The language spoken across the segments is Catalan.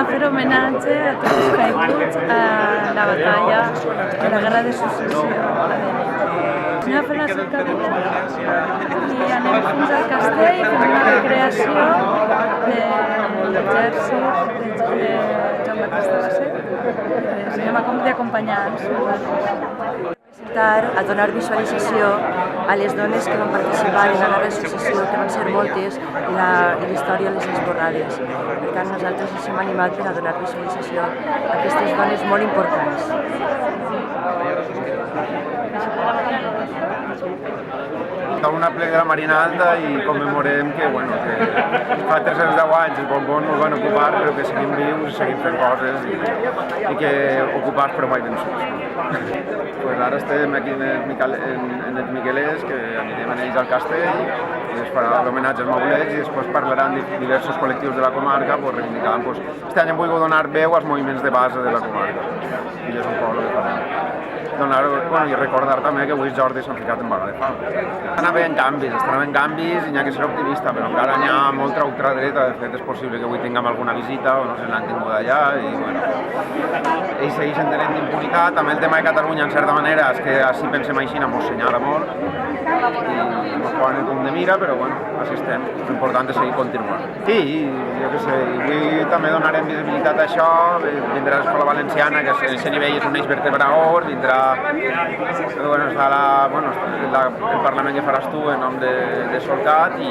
a fer homenatge a tots els caiguts a la batalla de la Guerra de Successió a Dénia. Anem a fer una cercavila i anem fins al castell i fem una recreació de l'exèrcit de Joan Batista Basset. Anem d'acompanyar-nos. A donar visualització a les dones que van participar en la Guerra de Successió, que van ser moltes, i la història les esborrades. Per tant, nosaltres ens hem animat per a donar visualització a aquestes dones molt importants. Un aplec de la Marina Alta i commemorem que fa 310 anys els bombons no van ocupar, però que seguim vius i seguim fent coses i que ocupats però mai vençuts. Ara estem aquí en els Miquelets, que anirem amb ells al castell i es farà l'homenatge als maulets i després parlaran diversos col·lectius de la comarca reivindicant. Este any hem volgut donar veu als moviments de base de la comarca i és un poble de família. I recordar també que avui els Jordis s'han ficat en vaga de fam. Estan havent canvis i n'hi ha que ser optimista, però encara n'hi ha molta ultradreta. De fet, és possible que avui tinguem alguna visita o no se n'han tingut allà i ells segueixen tenint impunitat. També el tema de Catalunya, en certa manera, és que així pensem així, mos senyala molt i mos posen el punt de mira, però així estem. L'important és seguir continuant. Sí, jo què sé, avui també donarem visibilitat a això, vindrà l'Escola Valenciana, que a aquest nivell és un eix vertebrador, vindrà el Parlament que faràs tu en nom de Solcat i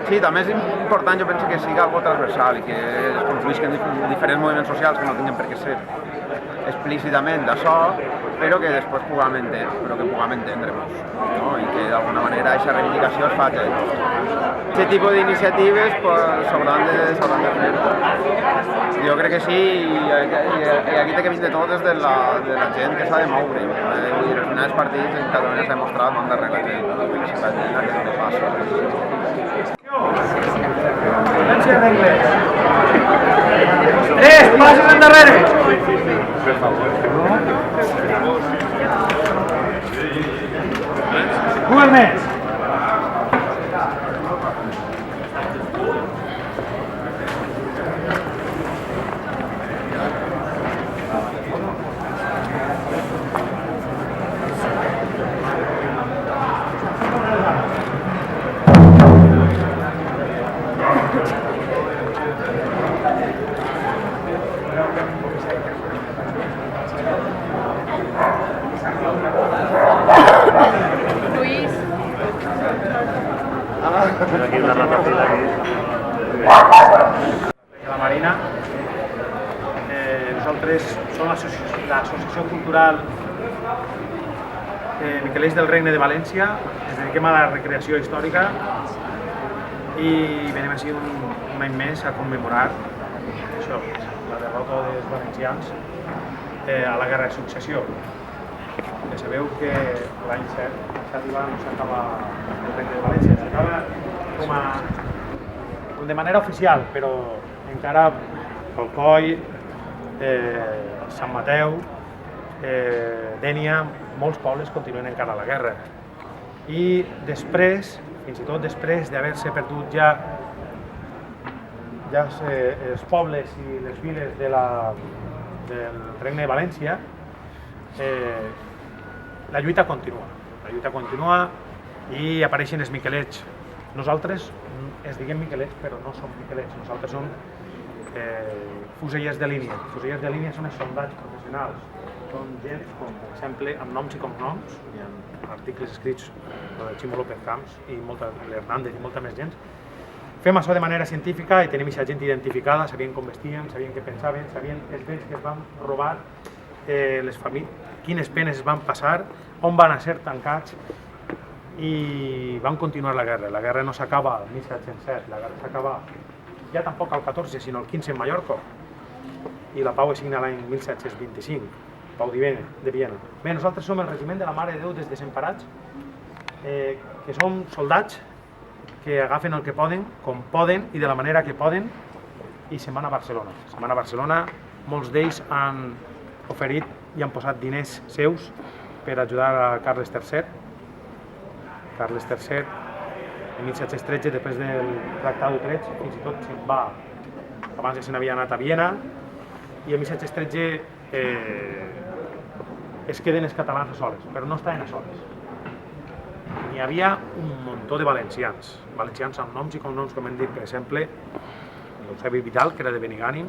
sí, també és important, jo penso que sigui algo transversal i que es confluïsquen diferents moviments socials que no tinguin per què ser explícitament d'això, però que després puguem entendre-nos i que d'alguna manera aquesta reivindicació es faci. Aquest tipus d'iniciatives s'hauran de fer. Jo crec que sí, i aquí té que vindre tot des de la gent que s'ha de moure. Al final els partits en Catalunya s'ha demostrat van darrere la gent, que si la gent ha de donar passos. Silenci d'anglès. 3 passos endarrere. Per favor. Un més. La Marina, nosaltres som l'Associació Cultural Miquelets del Regne de València, ens dediquem a la recreació històrica i venim així un any més a commemorar això, la derrota dels valencians a la Guerra de Successió. Ja sabeu que l'any 7 no s'acaba el Regne de València, s'acaba de manera oficial, però encara Alcoi, Sant Mateu, Dénia, molts pobles continuen encara a la guerra. I després, fins i tot després d'haver-se perdut ja els pobles i les viles del Regne de València, la lluita continua i apareixen els Miquelets. Nosaltres es diguem Miquelets, però no som Miquelets, nosaltres som fusellers de línia. Fusellers de línia són els soldats professionals, són gent, com per exemple, amb noms i cognoms, hi ha articles escrits del Ximo López Camps i l'Hernández i molta més gent. Fem això de manera científica i tenim aquesta gent identificada, sabien com vestien, sabien què pensaven, sabien els béns que es van robar, les famílies, quines penes es van passar, on van ser tancats, i van continuar la guerra. La guerra no s'acaba al 1707, la guerra s'acaba ja tampoc al 14, sinó al 15 en Mallorca, i la pau es signa l'any 1725, Pau de Viena. Bé, nosaltres som el regiment de la Mare de Déu des Desemparats, que som soldats que agafen el que poden, com poden i de la manera que poden, i se'n van a Barcelona. Se'n van a Barcelona, molts d'ells han oferit i han posat diners seus per ajudar a Carles III. Carles III, en 1713, després del Tractat d'Utrecht, fins i tot se'n va abans ja se n'havia anat a Viena, i en 1713 es queden els catalans a soles, però no estaven a soles. N'hi havia un muntó de valencians amb noms i cognoms, com hem dit, per exemple, l'Eusebi Vidal, que era de Benigànim,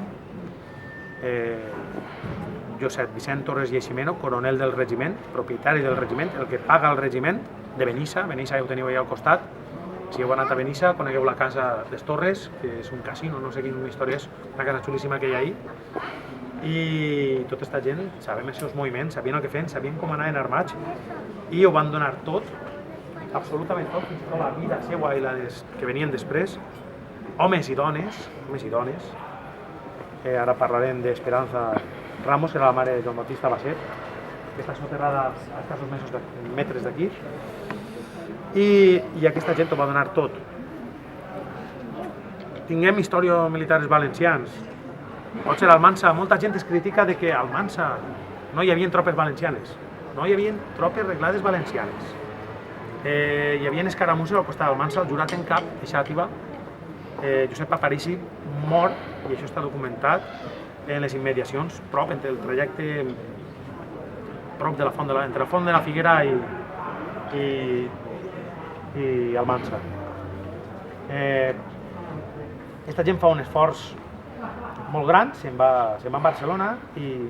Josep Vicent Torres i Eiximeno, coronel del regiment, propietari del regiment, el que paga el regiment de Benissa. Benissa ja ho teniu allà al costat. Si heu anat a Benissa, conegueu la casa des Torres, que és un casino, no sé quina història és, una casa xulíssima que hi ha ahí. I tota aquesta gent sabem els seus moviments, sabien el que feien, sabien com anaven armats i ho van donar tot, absolutament tot, fins i tot la vida seva i la que venien després, homes i dones. Ara parlarem d'Esperanza Ramos, que era la mare de Joan Bautista Basset, que està soterrada a escassos metres d'aquí, i aquesta gent ho va donar tot. Tinguem història militars valencians. Potser a Almansa, molta gent es critica de que a Almansa no hi havia tropes valencianes, no hi havia tropes reglades valencianes. Hi havia escaramusses al costat d'Almansa, el jurat en cap, deixativa, Josep Aparici mor, i això està documentat, en les immediacions, prop, entre el trajecte, prop de la font entre la font de la Figuera i Almansa. Aquesta gent fa un esforç molt gran, se'n va a Barcelona i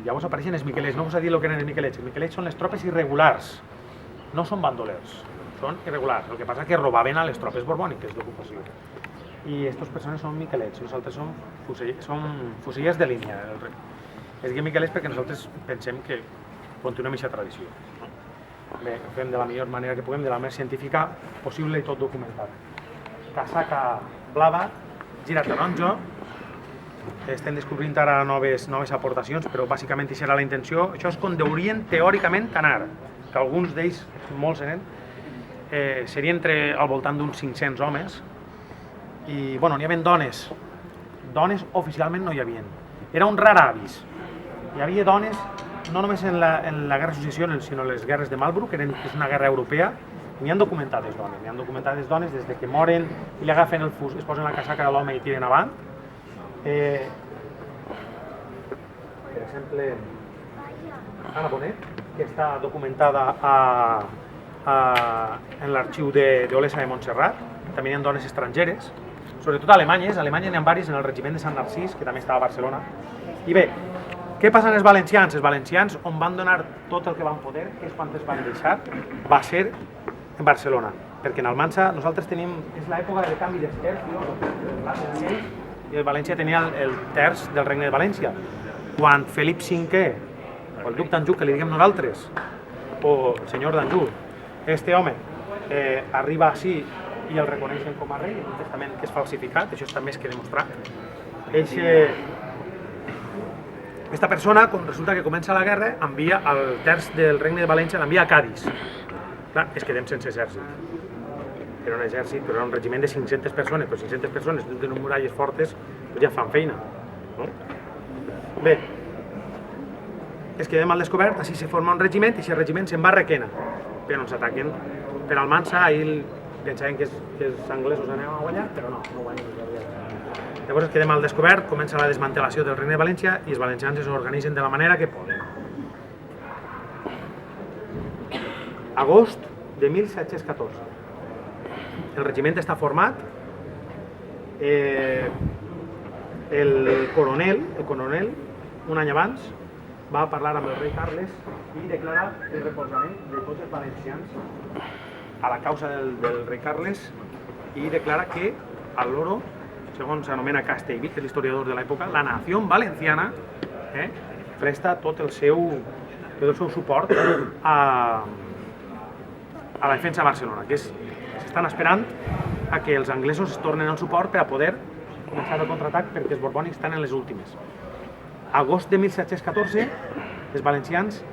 llavors apareixen els miquelets. No us he dit el que eren els miquelets. Els miquelets són les tropes irregulars, no són bandolers, són irregulars. El que passa és que robaven a les tropes borbòniques d'ocupació. I aquestes persones són miquelets, nosaltres som fusellers de línia. Es diuen miquelets perquè nosaltres pensem que continuem aquesta tradició. Bé, ho fem de la millor manera que puguem, de la més científica possible i tot documentat. Casaca blava, gira taronja, estem descobrint ara noves aportacions, però bàsicament aquesta era la intenció. Això és com deurien teòricament anar, que alguns d'ells, molts eren, seria al voltant d'uns 500 homes, i bueno, n'hi havia dones. Dones oficialment no hi havia. Era un rar avis. Hi havia dones, no només en la guerra de successió, sinó en les guerres de Marlborough, que és una guerra europea. N'hi han documentades dones, des de que moren i li agafen el fus, es posen la casaca de l'home i tiren avant. Per exemple, Anna Bonet, que està documentada en l'arxiu d'Olesa de Montserrat. També hi ha dones estrangeres, sobretot alemanyes. Alemanya n'hi ha varis en el regiment de Sant Narcís, que també estava a Barcelona. I bé, què passa amb els valencians? Els valencians, on van donar tot el que van poder, que és quan els van deixar, va ser en Barcelona. Perquè en Almansa nosaltres tenim, és l'època de canvi d'exterç, i València tenia el terç del regne de València. Quan Felip V, o el duc d'Anjou, que li diguem nosaltres, o el senyor d'Anjou, este home, arriba així i el reconeixen com a rei, en un testament que és falsificat, això està més que demostrat. Aquesta persona, quan resulta que comença la guerra, envia el terç del regne de València, l'envia a Cadis. Clar, es quedem sense exèrcit. Era un exèrcit, però era un regiment de 500 persones, però 500 persones dins d'unes muralles fortes ja fan feina. Bé, es quedem al descobert, així se forma un regiment i aquest regiment se'n va a Requena, però ens ataquen per Almansa. Ahir pensaven que els anglesos anaven a guanyar, però no guanyen. Llavors quedem al descobert, comença la desmantelació del regne de València i els valencians es organitzen de la manera que poden. Agost de 1714. El regiment està format, el coronel, un any abans, va parlar amb el rei Carles i declarar el recolzament de tots els valencians a la causa del rei Carles i declara que al loro, segons s'anomena Castellví, que és l'historiador de l'època, la nació valenciana presta tot el seu suport a la defensa de Barcelona, que s'estan esperant a que els anglesos es tornen al suport per a poder començar el contraatac, perquè els borbònics estan en les últimes. Agost de 1714, els valencians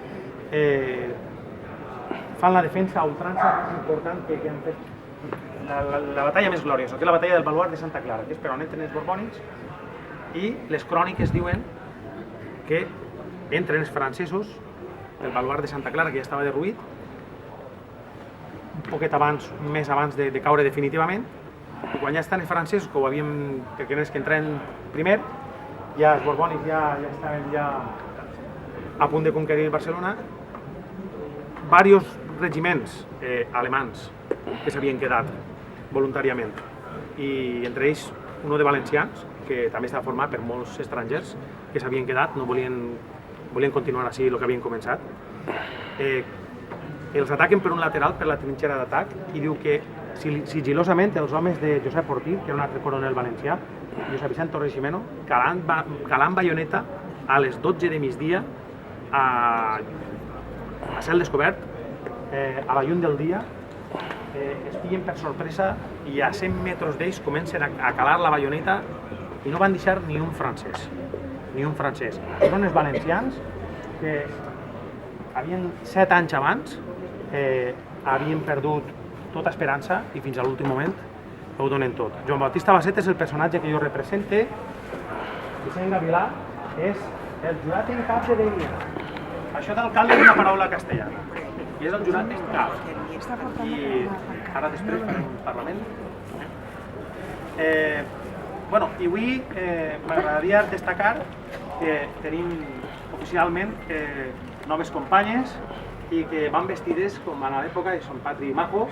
fan la defensa a ultrança més important que han fet, la batalla més gloriosa, que és la batalla del Baluard de Santa Clara, que és per on entren els borbònics, i les cròniques diuen que entren els francesos del Baluard de Santa Clara, que ja estava derruït, un poquet abans, més abans de caure definitivament, I quan ja estan els francesos, que ho havíem, que entren primer, ja els borbonis ja estaven a punt de conquerir Barcelona, diversos regiments alemans que s'havien quedat voluntàriament, i entre ells un de valencians, que també estava format per molts estrangers que s'havien quedat, no volien continuar així el que havien començat. Els ataquen per un lateral, per la trinxera d'atac, i diu que sigilosament els homes de Josep Ortiz, que era un altre coronel valencià, i Josep Vicent Torres Ximeno, calant baioneta a les 12 de migdia a cel descobert, a la llum del dia, es pillen per sorpresa i a 100 metres d'ells comencen a calar la baioneta i no van deixar ni un francès. Ni un francès. Són els valencians que havien 7 anys abans havien perdut tota esperança i fins a l'últim moment ho donen tot. Joan Baptista Basset és el personatge que jo represente. Vicent Gavilà és el jurat en cap de Dénia. Això d'alcalde és una paraula castellana i és el jurat en cap. I ara després farem un parlament. I avui m'agradaria destacar que tenim oficialment noves companyes i que van vestides com a l'època de Sant Patri i Majo,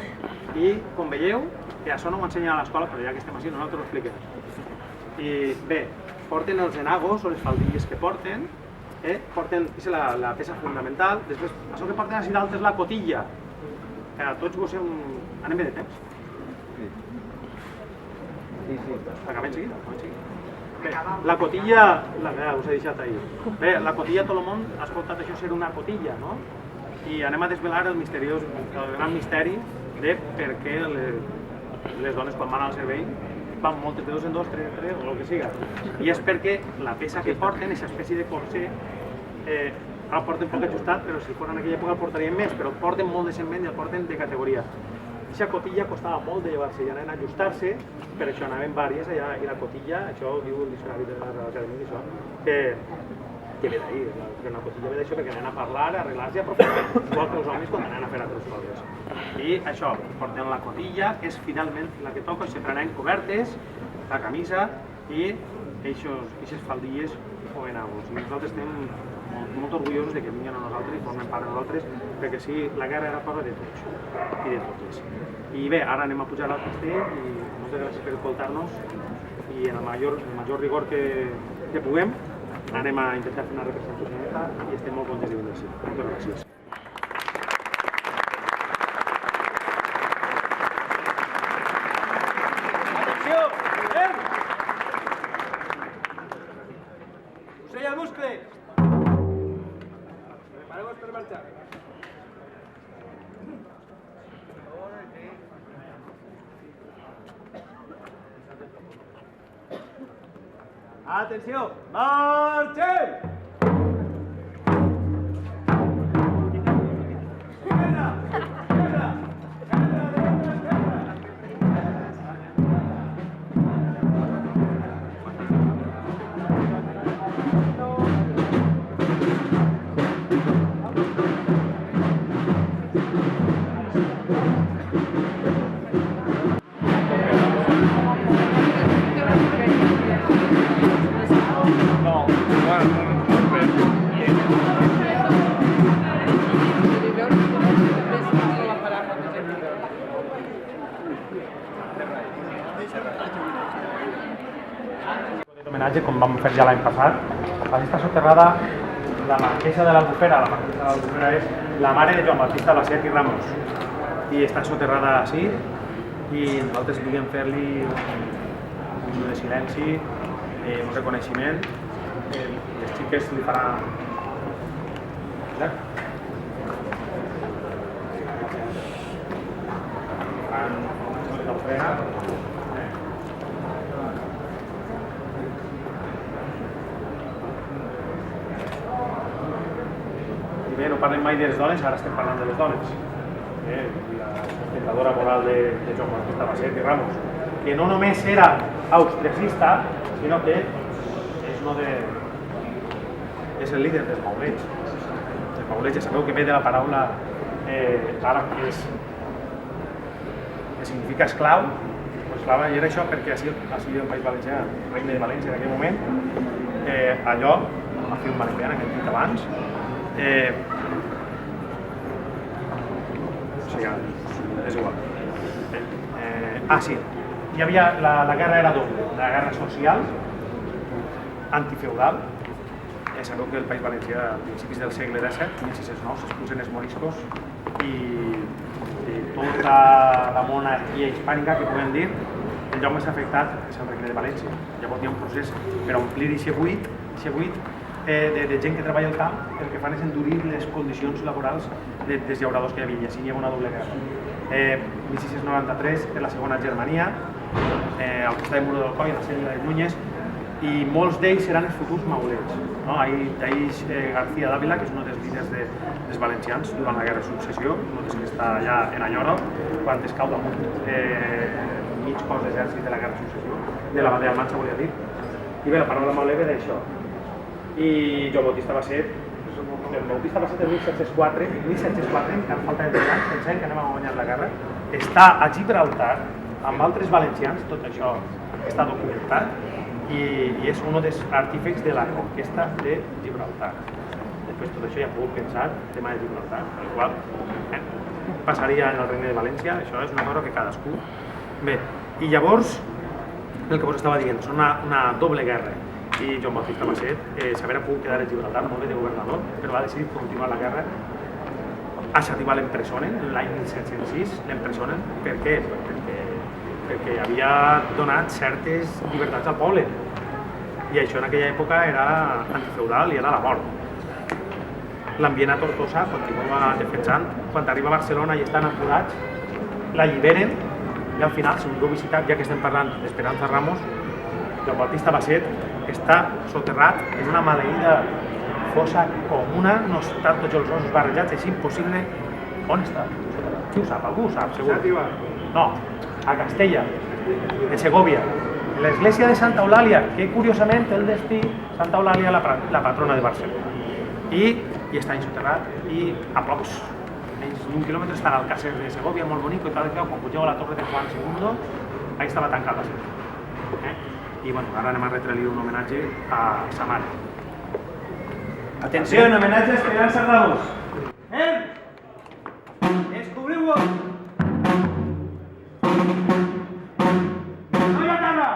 i com veieu, que això no m'ho ensenyen a l'escola, però ja que estem així nosaltres ho expliquem. I bé, porten els enagos o les faldilles que porten, porten la peça fundamental, després això que porten així dalt és la cotilla, que a tots vos anem bé de temps? Sí. Acabem seguit? Bé, la cotilla, us he deixat ahir. Bé, la cotilla tot el món ha escoltat això ser una cotilla, no? I anem a desvelar el gran misteri de per què les dones quan van al servei van moltes de 2 en 2, 3 en 3 o el que siga. I és perquè la peça que porten, aquesta espècie de corser, el porten poc ajustat, però si fos en aquella època el portarien més, però el porten molt decentment i el porten de categoria. Aquesta cotilla costava molt de llevar-se i anaven a ajustar-se, per això anaven vàries allà, i la cotilla, això ho diu el diccionari de l'Acadèmia, això, que ve d'ahir, una cotilla ve d'això perquè anaven a parlar, a arreglar-se i a aprofitar, igual que els homes quan anaven a fer altres coses. I això, porten la cotilla, que és finalment la que toca, sempre anaven cobertes, la camisa i aquestes faldilles o enagos. I nosaltres estem molt orgullosos de que vinguin a nosaltres i formen part de nosaltres, perquè sí, la guerra era cosa de tots i de totes. I bé, ara anem a pujar al castell i moltes gràcies per escoltar-nos i en el major rigor que puguem anem a intentar fer una representació i estem molt contents de venir així. Moltes gràcies. Atenció! Anem! Ocell al muscle! Prepareu-vos per marxar. Atenció! Marxem! Homenatge, com vam fer ja l'any passat, allà està soterrada la marquesa de l'Albufera. La marquesa de l'Albufera és la mare de Joan Baptista Basset i Ramos i està soterrada així i nosaltres volíem fer-li un minut de silenci, un reconeixement. Les xiques li faran... l'ofrena. Bé, no parlem mai de les dones, ara estem parlant de les dones. La sustentadora moral de Joan Baptista Basset i Ramos, que no només era austriacista, sinó que és el líder dels maulets. Els maulets, ja sabeu que ve de la paraula àrab que significa esclau, doncs Eslava, i era això perquè així el País Valencià, el Regne de València en aquell moment, allò, a fer un Valencià, que hem dit abans, o sigui, és igual. Sí, hi havia, la guerra era doble, la guerra social, antifeudal. Sabeu que el País Valencià a principis del segle XVII, 1609, s'expulsen els moriscos i tota la monarquia hispànica, que podem dir, el lloc més afectat és el Regne de València. Llavors hi ha un procés per omplir aquest buit de gent que treballa al camp, el que fan és endurir les condicions laborals dels llauradors que hi havia, i així hi ha una doble guerra. 1693 és la segona Germania, al costat de Muro del Coll, a la Sella de Núñez, i molts d'ells seran els futurs maulets. D'ells García d'Àvila, que és un dels líders dels valencians durant la Guerra de Successió, un dels que està allà en Anyoro, quan es cau damunt mig cos d'exèrcit de la Guerra de Successió, de la Batalla Almansa, volia dir. I bé, la paraula mauler ve d'això. I Joan Bautista Basset, el 1704, encara falta de 3 anys, pensem que anem a guanyar la guerra, està a Gibraltar amb altres valencians, tot això està documentat, i és un dels artífexs de la conquesta de Gibraltar. Després tot això ja hem pogut pensar, el tema de Gibraltar, el qual passaria en el Regne de València, això és una cosa que cadascú... Bé, i llavors, el que vos estava dient, és una doble guerra, i Joan Bautista Basset s'havia pogut quedar a Gibraltar molt bé de governador, però va decidir continuar la guerra. A Xàtiva l'empresonen, l'any 1706 l'empresonen. Per què? Perquè havia donat certes llibertats al poble, i això en aquella època era antifeudal i era la mort. L'ambient a Tortosa continua defensant. Quan arriba a Barcelona i estan aturats, l'alliberen, i al final, si voleu visitar, ja que estem parlant d'Esperanza Ramos, Joan Bautista Basset està soterrat en una maleïda fossa comuna, no estan tots els ossos barrejats, és impossible. On està? Qui ho sap? Algú ho sap, segur? No, a Castella, en Segòvia, en l'església de Santa Eulàlia, que curiosament té el destí Santa Eulàlia, la patrona de Barcelona. I està ensoterrat, i a pocs, menys d'un quilòmetre, està l'Alcàsser de Segòvia, molt bonic, i cada quan pugeu a la torre de Juan II, ahí estava tancat la seva. I bueno, ara anem a retre-li un homenatge a sa mare. Atenció, en homenatge a Esperanza Ramos. Descobriu-vos! No hi ha terra!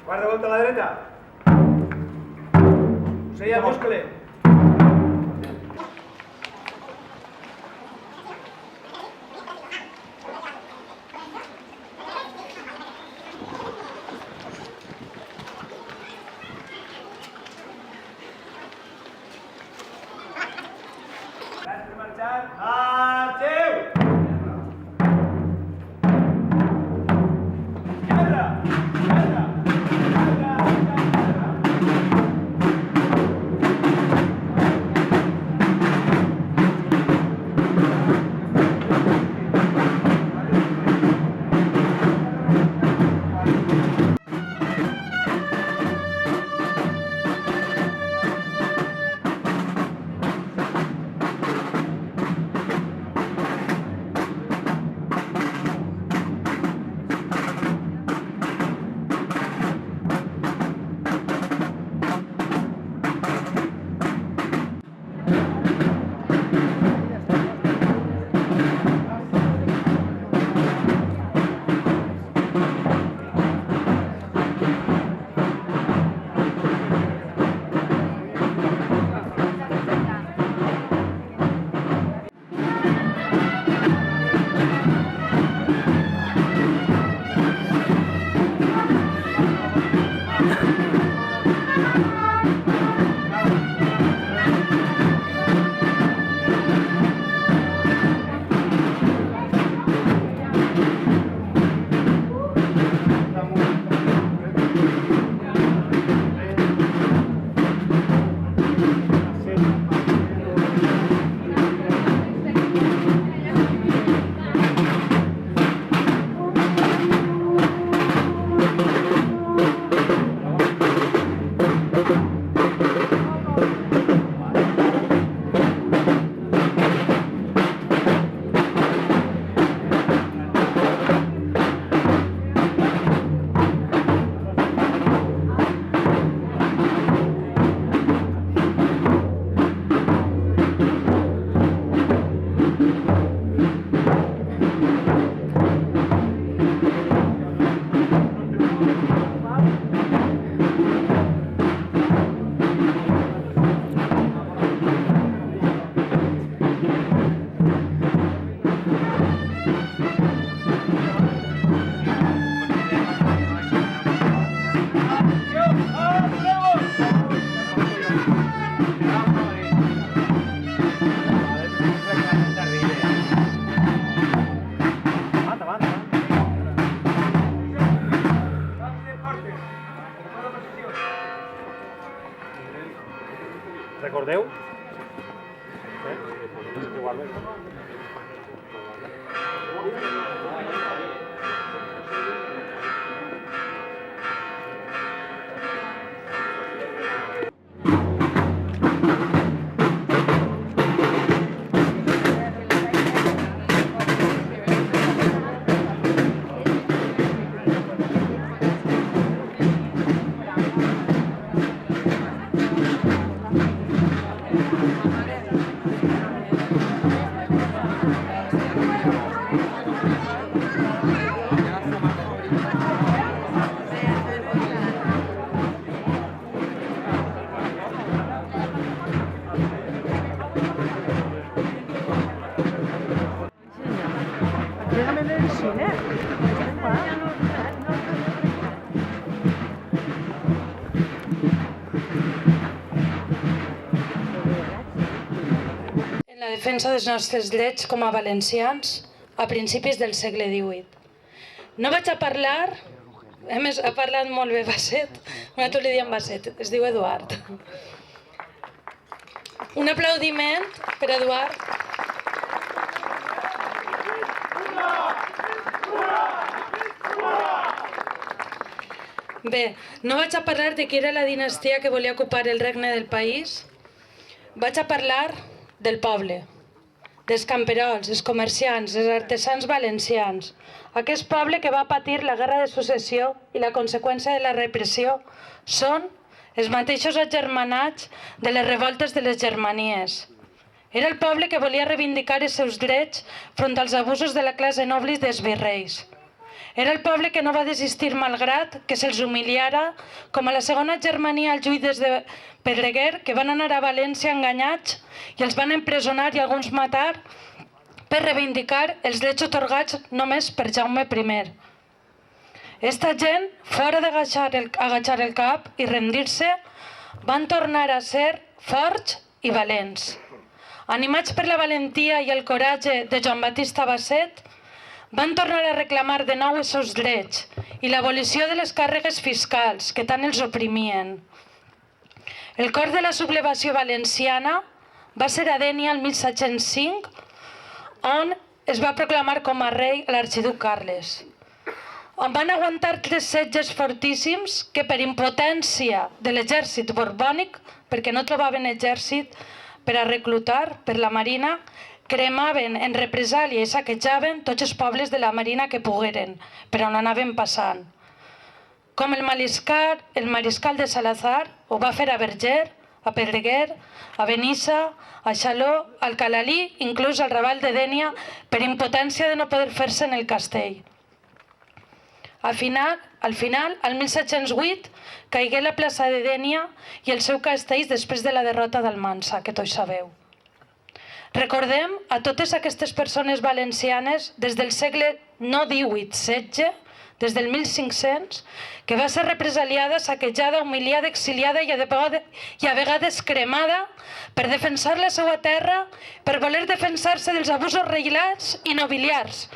Guarda volta a la dreta. Seria múscule. Gràcies per marxar. Marxeu! Guerra! Recordeu? Igual bé. Déjame ver el cine. En la defensa dels nostres drets com a valencians a principis del segle XVIII. No vaig a parlar, a més ha parlat molt bé Basset, nosaltres li diem Basset, es diu Eduard. Un aplaudiment per Eduard. Bé, no vaig a parlar de qui era la dinastia que volia ocupar el regne del país, vaig a parlar del poble, dels camperols, els comerciants, els artesans valencians, aquest poble que va patir la guerra de successió i la conseqüència de la repressió són els mateixos agermanats de les revoltes de les Germanies. Era el poble que volia reivindicar els seus drets front als abusos de la classe noble i dels virreis. Era el poble que no va desistir malgrat que se'ls humiliara, com a la segona Germania als juïdes de Pedreguer, que van anar a València enganyats i els van empresonar i alguns matar per reivindicar els drets otorgats només per Jaume I. Esta gent, fora d'agachar el cap i rendir-se, van tornar a ser forts i valents. Animats per la valentia i el coratge de Joan Batista Basset, van tornar a reclamar de nou els seus drets i l'abolició de les càrregues fiscals que tant els oprimien. El cor de la sublevació valenciana va ser a Dénia el 1705, on es va proclamar com a rei l'arxiduc Carles. On van aguantar 3 setges fortíssims que per impotència de l'exèrcit borbònic, perquè no trobaven exèrcit per a reclutar per la marina, cremaven en represàlia i saquejaven tots els pobles de la marina que pogueren, per on anaven passant. Com el mariscal de Salazar ho va fer a Verger, a Pedreguer, a Benissa, a Xaló, al Calalí, inclús al Raval de Dénia, per impotència de no poder fer-se en el castell. Al final, al 1708, caigué la plaça de Dénia i el seu castell després de la derrota d'Almansa, que tots sabeu. Recordem a totes aquestes persones valencianes des del segle no 18, 16, des del 1500, que va ser represaliada, saquejada, humiliada, exiliada i a vegades cremada per defensar la seva terra, per voler defensar-se dels abusos reials i nobiliars.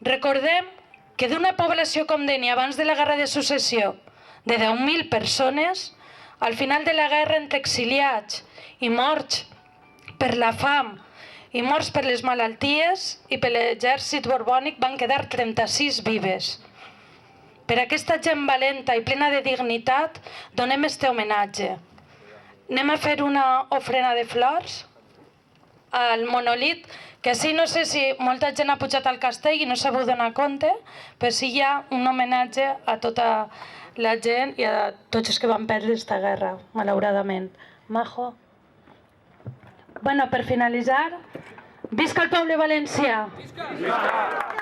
Recordem que d'una població com Dénia abans de la guerra de successió de 10.000 persones, al final de la guerra entre exiliats i morts per la fam i morts per les malalties i per l'exèrcit borbònic van quedar 36 vives. Per aquesta gent valenta i plena de dignitat donem este homenatge. Anem a fer una ofrena de flors al monolit, que sí, no sé si molta gent ha pujat al castell i no s'ha donat compte, però sí hi ha un homenatge a tota la gent i a tots els que van perdre aquesta guerra, malauradament. Majo. Bueno, per finalitzar, visca el poble valencià! Visca!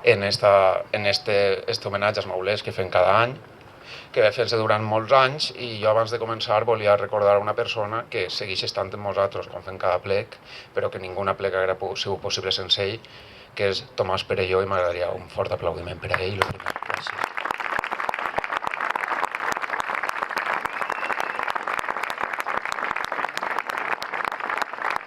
en este homenatge als maulers que fem cada any, que va fer-se durant molts anys, i jo abans de començar volia recordar una persona que segueix estant amb nosaltres quan fem cada plec, però que ninguna plec haguera sigut possible sense ell, que és Tomàs Perelló, i m'agradaria un fort aplaudiment per a ell. Gràcies.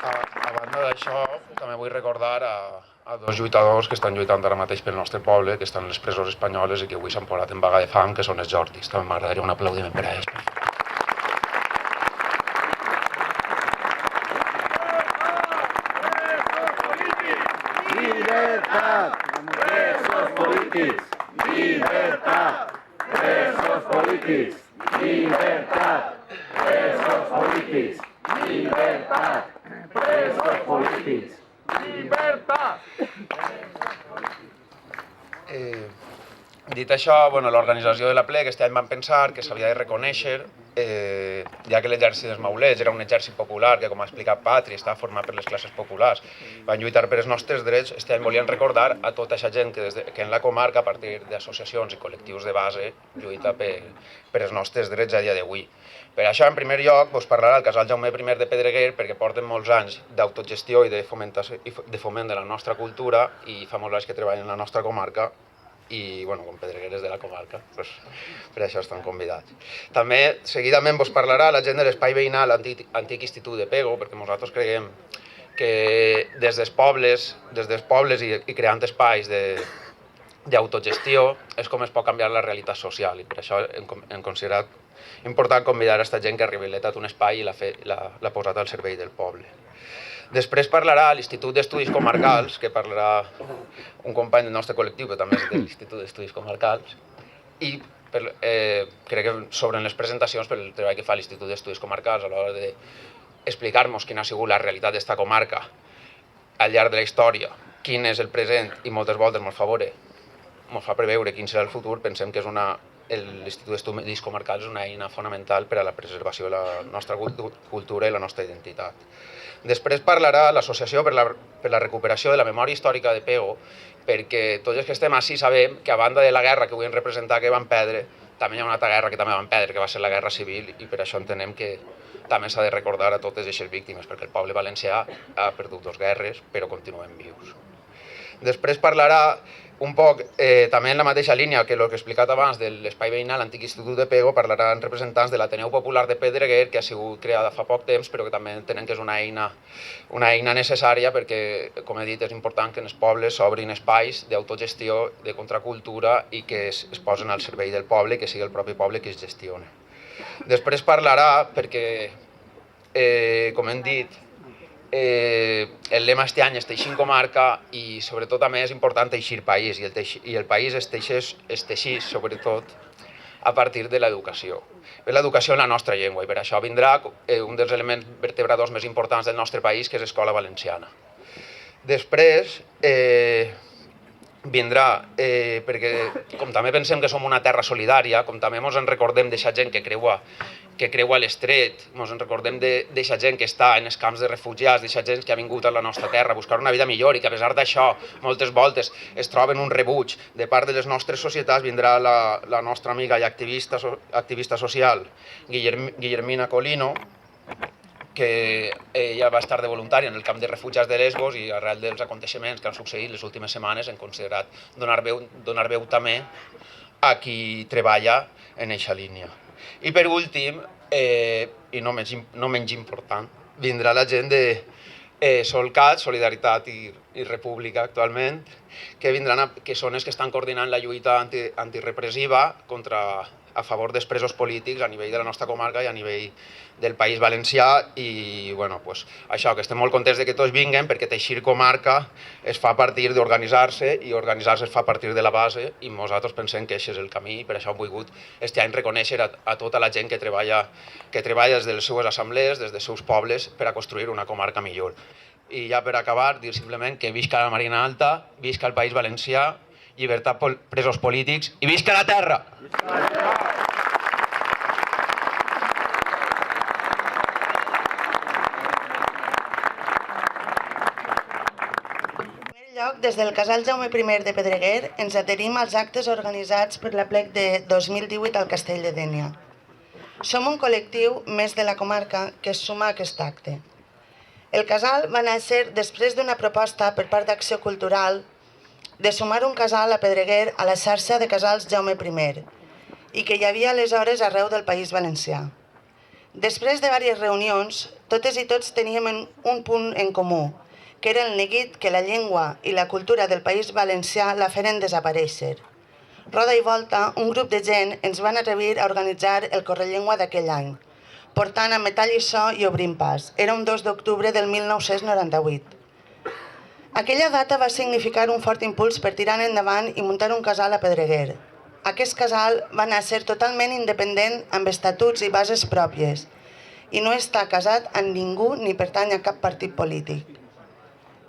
A banda d'això, també vull recordar a dos lluitadors que estan lluitant ara mateix pel nostre poble, que estan en les presons espanyoles i que avui s'han posat en vaga de fam, que són els Jordis. També m'agradaria un aplaudiment per a ells. Llibertat! Presos polítics! Llibertat! Presos polítics! Llibertat! Presos polítics! Llibertat! Presos polítics! Llibertat! Dit això, l'organització de la plec aquest any van pensar que s'havia de reconèixer, ja que l'exèrcit dels maulets era un exèrcit popular que, com ha explicat Patri, estava format per les classes populars, van lluitar per els nostres drets. Aquest any volien recordar a tota aquesta gent que en la comarca, a partir d'associacions i col·lectius de base, lluita per els nostres drets a dia d'avui. Per això, en primer lloc, parlarà el casal Jaume I de Pedreguer, perquè porten molts anys d'autogestió i de foment de la nostra cultura i fa molts anys que treballen en la nostra comarca, i com Pedreguer és de la comarca, per això estan convidats. També, seguidament, parlarà la gent de l'espai veïnal Antic Institut de Pego, perquè nosaltres creiem que des dels pobles i creant espais d'autogestió és com es pot canviar la realitat social, i per això hem considerat important convidar aquesta gent que ha rehabilitat un espai i l'ha posat al servei del poble. Després parlarà l'Institut d'Estudis Comarcals, que parlarà un company del nostre col·lectiu, que també és de l'Institut d'Estudis Comarcals, i crec que s'obren les presentacions pel treball que fa l'Institut d'Estudis Comarcals a l'hora d'explicar-nos quina ha sigut la realitat d'esta comarca al llarg de la història, quin és el present, i moltes voltes ens fa preveure quin serà el futur. Pensem que l'Institut d'Estudis Comarcals és una eina fonamental per a la preservació de la nostra cultura i la nostra identitat. Després parlarà l'Associació per la Recuperació de la Memòria Històrica de Pego, perquè tots els que estem així sabem que a banda de la guerra que vull representar que van perdre, també hi ha una altra guerra que també van perdre, que va ser la Guerra Civil, i per això entenem que també s'ha de recordar a totes aquestes víctimes, perquè el poble valencià ha perdut dues guerres, però continuem vius. Després parlarà un poc, també en la mateixa línia que el que he explicat abans de l'espai veïnal Antic Institut de Pego, parlaran representants de l'Ateneu Popular de Pedreguer, que ha sigut creada fa poc temps, però que també entenem que és una eina necessària perquè, com he dit, és important que en els pobles s'obrin espais d'autogestió, de contracultura, i que es posen al servei del poble i que sigui el propi poble qui es gestioni. Després parlarà, perquè, com hem dit, el lema aquest any és Teixint Comarca, i sobretot també és important teixir país, i el país es teixeix sobretot a partir de l'educació. L'educació en la nostra llengua, i per això vindrà un dels elements vertebradors més importants del nostre país, que és l'Escola Valenciana. Després vindrà, perquè com també pensem que som una terra solidària, com també ens en recordem d'aquesta gent que creua l'estret, ens en recordem d'aquesta gent que està en els camps de refugiats, d'aquesta gent que ha vingut a la nostra terra a buscar una vida millor i que a pesar d'això moltes voltes es troben un rebuig de part de les nostres societats, vindrà la nostra amiga i activista social Guillermina Colino, que ella va estar de voluntària en el camp de refugiats de Lesbos, i arrel dels aconteixements que han succeït les últimes setmanes hem considerat donar veu també a qui treballa en aquesta línia. I per últim, i no menys important, vindrà la gent de Solcat, Solidaritat i República actualment, que són els que estan coordinant la lluita antirepressiva a favor dels presos polítics a nivell de la nostra comarca i a nivell del País Valencià, i això, que estem molt contents que tots vinguen, perquè teixir comarca es fa a partir d'organitzar-se, i organitzar-se es fa a partir de la base, i nosaltres pensem que aquest és el camí, i per això hem volgut aquest any reconèixer a tota la gent que treballa des de les seues assemblees, des dels seus pobles, per a construir una comarca millor. I ja per acabar, dir simplement que visca la Marina Alta, visca el País Valencià, llibertat presos polítics, i visca la terra! lloc, des del Casal Jaume I de Pedreguer, ens adherim als actes organitzats per l'Aplec de 2018 al Castell de Dénia. Som un col·lectiu més de la comarca que es suma a aquest acte. El casal va néixer després d'una proposta per part d'Acció Cultural de sumar un casal a Pedreguer a la xarxa de casals Jaume I i que hi havia aleshores arreu del País Valencià. Després de diverses reunions, totes i tots teníem un punt en comú, que era el neguit que la llengua i la cultura del País Valencià la feren desaparèixer. Roda i volta, un grup de gent ens van atrevir a organitzar el Correllengua d'aquell any, portant a metall i so i obrint pas. Era un 2 d'octubre del 1998. Aquella data va significar un fort impuls per tirar endavant i muntar un casal a Pedreguer. Aquest casal va néixer totalment independent amb estatuts i bases pròpies i no està casat amb ningú ni pertany a cap partit polític.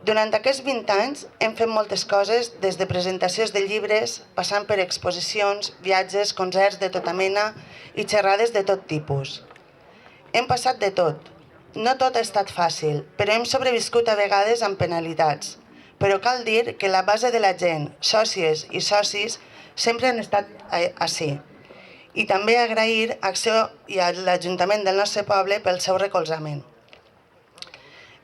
Durant aquests 20 anys hem fet moltes coses, des de presentacions de llibres, passant per exposicions, viatges, concerts de tota mena i xerrades de tot tipus. Hem passat de tot. No tot ha estat fàcil, però hem sobreviscut a vegades amb penalitats. Però cal dir que la base de la gent, sòcies i socis, sempre han estat així. I també agrair a Acció i a l'Ajuntament del nostre poble pel seu recolzament.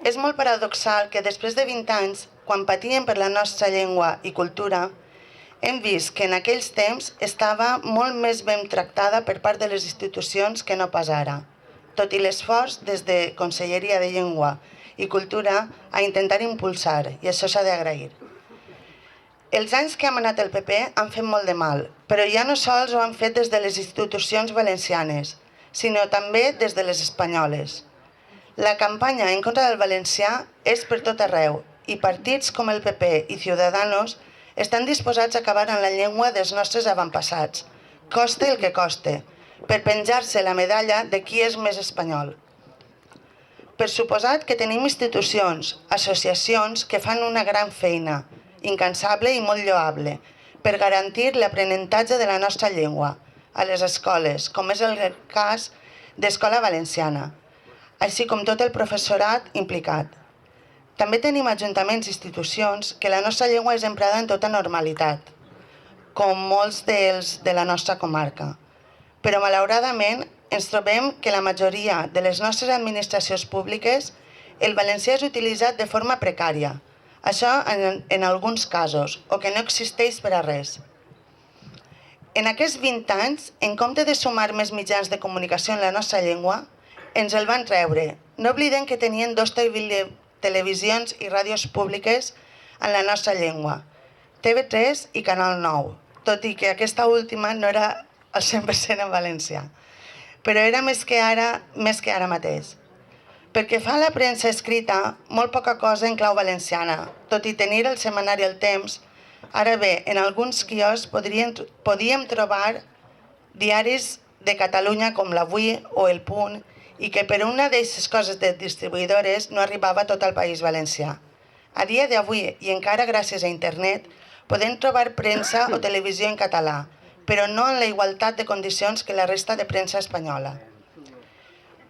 És molt paradoxal que després de 20 anys, quan patíem per la nostra llengua i cultura, hem vist que en aquells temps estava molt més ben tractada per part de les institucions que no pas ara, tot i l'esforç des de Conselleria de Llengua i Cultura a intentar impulsar, i això s'ha d'agrair. Els anys que ha manat el PP han fet molt de mal, però ja no sols ho han fet des de les institucions valencianes, sinó també des de les espanyoles. La campanya en contra del valencià és per tot arreu i partits com el PP i Ciudadanos estan disposats a acabar amb la llengua dels nostres avantpassats, coste el que coste, per penjar-se la medalla de qui és més espanyol. Per suposat que tenim institucions, associacions que fan una gran feina, incansable i molt lloable, per garantir l'aprenentatge de la nostra llengua a les escoles, com és el cas d'Escola Valenciana, així com tot el professorat implicat. També tenim ajuntaments i institucions que la nostra llengua és emprada en tota normalitat, com molts d'ells de la nostra comarca. Però malauradament ens trobem que la majoria de les nostres administracions públiques el valencià és utilitzat de forma precària, això en alguns casos, o que no existeix per a res. En aquests 20 anys, en compte de sumar més mitjans de comunicació en la nostra llengua, ens el van treure. No oblidem que tenien 2 televisions i ràdios públiques en la nostra llengua, TV3 i Canal 9, tot i que aquesta última no era al 100% en valencià, però era més que ara mateix. Perquè fa la premsa escrita molt poca cosa en clau valenciana, tot i tenir el setmanari El Temps. Ara bé, en alguns quioscs podíem trobar diaris de Catalunya com l'Avui o El Punt, i que per una d'aquestes coses de distribuïdores no arribava a tot el País Valencià. A dia d'avui, i encara gràcies a internet, podem trobar premsa o televisió en català, però no en la igualtat de condicions que la resta de premsa espanyola.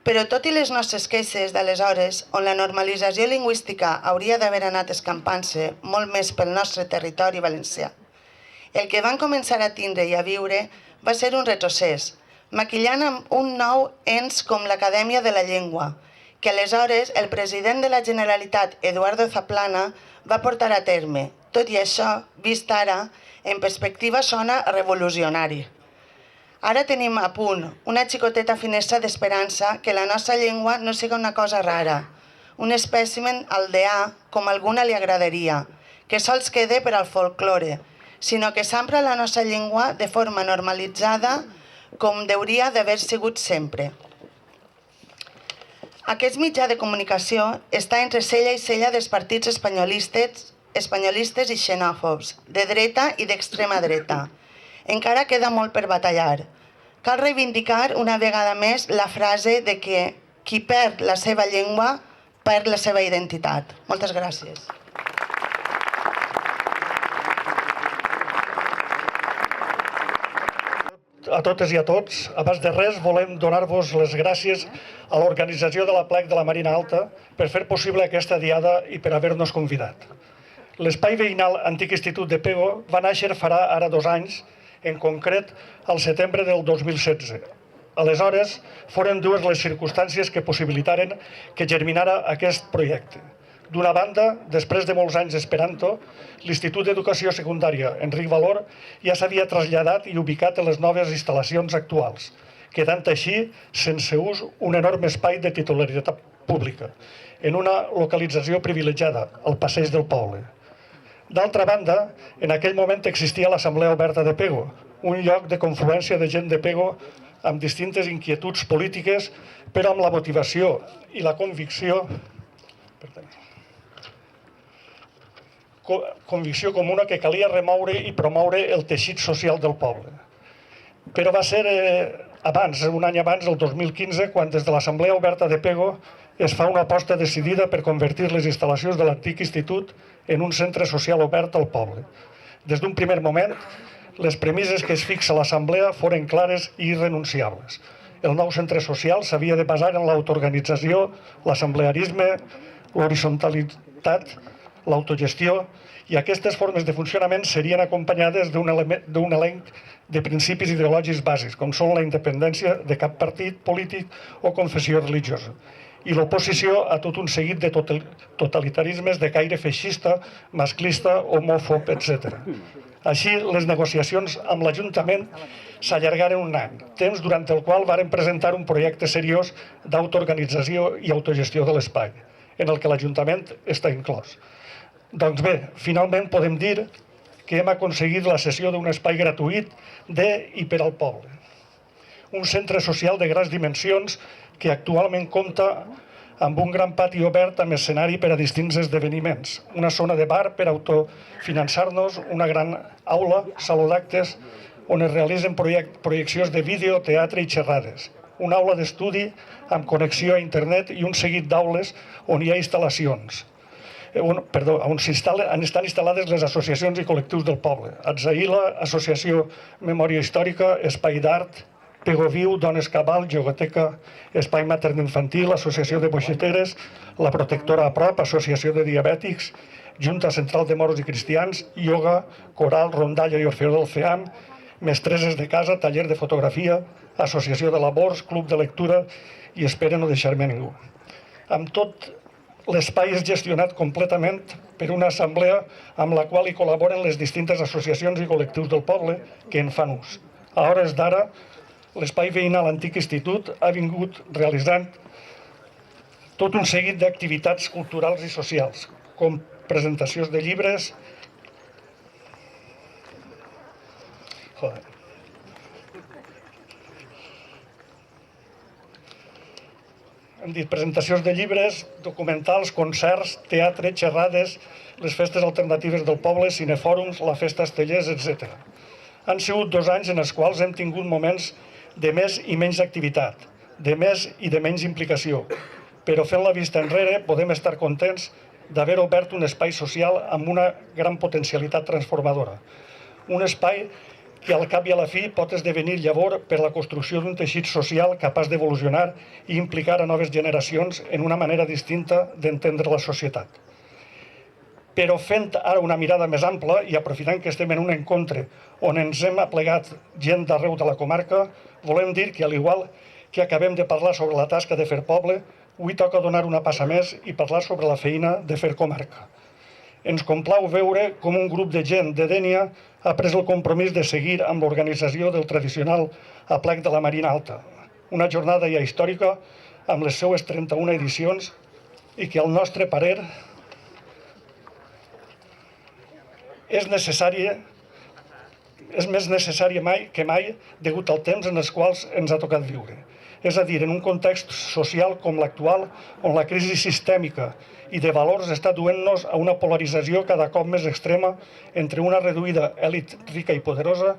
Però tot i les nostres queixes d'aleshores, on la normalització lingüística hauria d'haver anat escampant-se molt més pel nostre territori valencià, el que van començar a tindre i a viure va ser un retrocés, maquillant amb un nou ens com l'Acadèmia de la Llengua, que aleshores el president de la Generalitat, Eduardo Zaplana, va portar a terme. Tot i això, vist ara, en perspectiva sona revolucionari. Ara tenim a punt una xicoteta finestra d'esperança que la nostra llengua no sigui una cosa rara, un espècimen aldeà com a alguna li agradaria, que sols quede per al folklore, sinó que s'empra la nostra llengua de forma normalitzada com hauria d'haver sigut sempre. Aquest mitjà de comunicació està entre cella i cella dels partits espanyolistes i xenòfobs, de dreta i d'extrema dreta. Encara queda molt per batallar. Cal reivindicar una vegada més la frase de que qui perd la seva llengua perd la seva identitat. Moltes gràcies. A totes i a tots, abans de res volem donar-vos les gràcies a l'organització de l'Aplec de la Marina Alta per fer possible aquesta diada i per haver-nos convidat. L'espai veïnal Antic Institut de Pego va néixer farà ara 2 anys, en concret al setembre del 2016. Aleshores, foren 2 les circumstàncies que possibilitaren que germinara aquest projecte. D'una banda, després de molts anys esperant-ho, l'Institut d'Educació Secundària Enric Valor ja s'havia traslladat i ubicat en les noves instal·lacions actuals, quedant així sense ús un enorme espai de titularitat pública, en una localització privilegiada, al passeig del poble. D'altra banda, en aquell moment existia l'Assemblea Oberta de Pego, un lloc de confluència de gent de Pego amb distintes inquietuds polítiques, però amb la motivació i la convicció comuna que calia remoure i promoure el teixit social del poble. Però va ser abans, un any abans, el 2015, quan des de l'Assemblea Oberta de Pego es fa una aposta decidida per convertir les instal·lacions de l'antic institut en un centre social obert al poble. Des d'un primer moment, les premisses que es fixa l'Assemblea foren clares i irrenunciables. El nou centre social s'havia de basar en l'autoorganització, l'assemblearisme, l'horitzontalitat, l'autogestió, i aquestes formes de funcionament serien acompanyades d'un elenc de principis ideològics bàsics, com són la independència de cap partit polític o confessió religiosa, i l'oposició a tot un seguit de totalitarismes de caire feixista, masclista, homòfob, etc. Així, les negociacions amb l'Ajuntament s'allargaren un any, temps durant el qual varen presentar un projecte seriós d'autoorganització i autogestió de l'espai, en el que l'Ajuntament està inclòs. Doncs bé, finalment podem dir que hem aconseguit la cessió d'un espai gratuït de i per al poble. Un centre social de grans dimensions que actualment compta amb un gran pati obert amb escenari per a distints esdeveniments, una zona de bar per autofinançar-nos, una gran aula, saló d'actes, on es realitzen projeccions de vídeo, teatre i xerrades, una aula d'estudi amb connexió a internet i un seguit d'aules on hi ha instal·lacions, on estan instal·lades les associacions i col·lectius del poble. Atzaïla, Associació Memòria Històrica, Espai d'Art, Pego Viu, Dones Cabal, Geogoteca, Espai Matern-Infantil, Associació de Boixeteres, La Protectora a Prop, Associació de Diabètics, Junta Central de Moros i Cristians, Ioga, Coral, Rondalla i Orfeó del CEAM, Mestreses de Casa, Taller de Fotografia, Associació de Labors, Club de Lectura i espero no deixar-me ningú. Amb tot, l'espai és gestionat completament per una assemblea amb la qual hi col·laboren les distintes associacions i col·lectius del poble que en fan ús. A hores d'ara, l'espai veïnal Antic Institut ha vingut realitzant tot un seguit d'activitats culturals i socials, com presentacions de llibres, hem dit presentacions de llibres, documentals, concerts, teatre, xerrades, les festes alternatives del poble, cinefòrums, la festa Estellers, etc. Han sigut 2 anys en els quals hem tingut moments de més i menys activitat, de més i de menys implicació, però fent la vista enrere podem estar contents d'haver obert un espai social amb una gran potencialitat transformadora. Un espai que al cap i a la fi pot esdevenir llavor per la construcció d'un teixit social capaç d'evolucionar i implicar a noves generacions en una manera distinta d'entendre la societat. Però fent ara una mirada més ampla i aprofitant que estem en un encontre on ens hem aplegat gent d'arreu de la comarca, volem dir que, al igual que acabem de parlar sobre la tasca de fer poble, avui toca donar una passa més i parlar sobre la feina de fer comarca. Ens complau veure com un grup de gent de Dénia ha pres el compromís de seguir amb l'organització del tradicional Aplec de la Marina Alta, una jornada ja històrica amb les seues 31 edicions i que, al nostre parer, és més necessària que mai degut al temps en els quals ens ha tocat viure. És a dir, en un context social com l'actual, on la crisi sistèmica i de valors està duent-nos a una polarització cada cop més extrema entre una reduïda elit rica i poderosa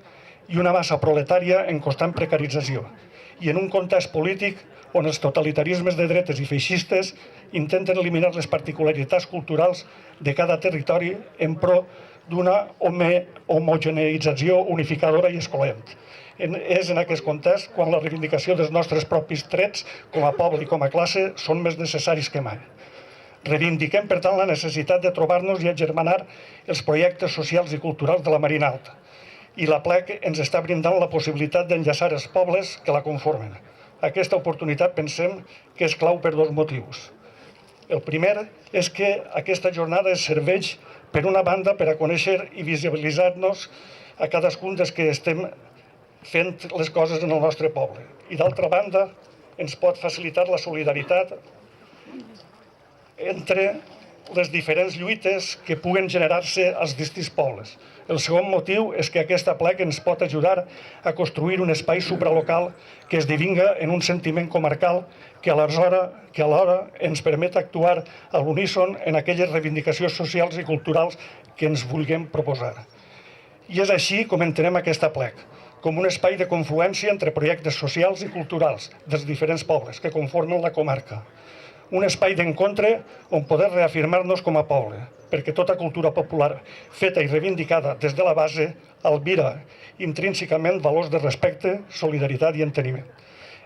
i una massa proletària en constant precarització. I en un context polític on els totalitarismes de dretes i feixistes intenten eliminar les particularitats culturals de cada territori en pro d'una homogeneïtzació unificadora i excloent. És en aquest context quan la reivindicació dels nostres propis trets com a poble i com a classe són més necessaris que mai. Reivindiquem, per tant, la necessitat de trobar-nos i agermanar els projectes socials i culturals de la Marina Alta. I la PLEC ens està brindant la possibilitat d'enllaçar els pobles que la conformen. Aquesta oportunitat pensem que és clau per dos motius. El primer és que aquesta jornada ens serveix, per una banda, per a conèixer i visibilitzar-nos a cadascun dels que estem fent les coses en el nostre poble. I d'altra banda, ens pot facilitar la solidaritat entre les diferents lluites que puguen generar-se als distints pobles. El segon motiu és que aquesta PLEC ens pot ajudar a construir un espai supralocal que esdevinga en un sentiment comarcal que alhora ens permet actuar a l'uníson en aquelles reivindicacions socials i culturals que ens vulguem proposar. I és així com entenem aquesta PLEC, com un espai de confluència entre projectes socials i culturals dels diferents pobles que conformen la comarca. Un espai d'encontre on poder reafirmar-nos com a poble, perquè tota cultura popular feta i reivindicada des de la base albira intrínsecament valors de respecte, solidaritat i enteniment.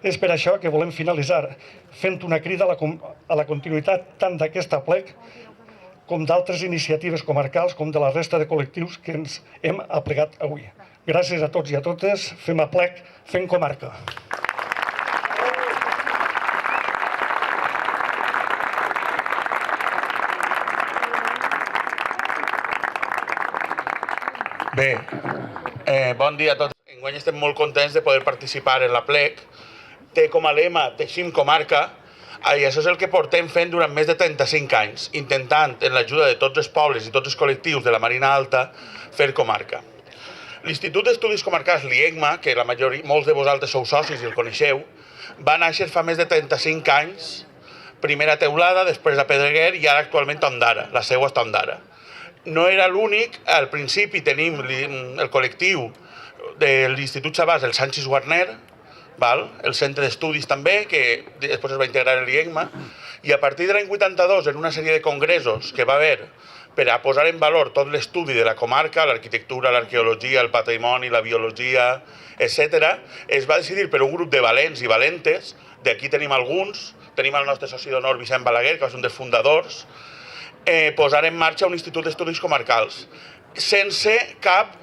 És per això que volem finalitzar fent una crida a la continuïtat tant d'aquesta PLEC com d'altres iniciatives comarcals com de la resta de col·lectius que ens hem aplegat avui. Gràcies a tots i a totes. Fem a PLEC, fem comarca. Bé, bon dia a tots. Enguany estem molt contents de poder participar en la PLEC. Té com a lema Teixim comarca, i això és el que portem fent durant més de 35 anys, intentant, en l'ajuda de tots els pobles i tots els col·lectius de la Marina Alta, fer comarca. L'Institut d'Estudis Comarcals l'IECMA, que molts de vosaltres sou socis i el coneixeu, va néixer fa més de 35 anys, primer a Teulada, després a Pedreguer i ara actualment a Ondara, la seu està a Ondara. No era l'únic, al principi tenim el col·lectiu de l'Institut Sabàs, el Sanchis Warner, el centre d'estudis també, que després es va integrar en l'IECMA, i a partir de l'any 82, en una sèrie de congressos que va haver per a posar en valor tot l'estudi de la comarca, l'arquitectura, l'arqueologia, el patrimoni, la biologia, etc., es va decidir per un grup de valents i valentes, d'aquí tenim alguns, tenim el nostre soci d'honor Vicent Balaguer, que va ser un dels fundadors, posar en marxa un institut d'estudis comarcals, sense cap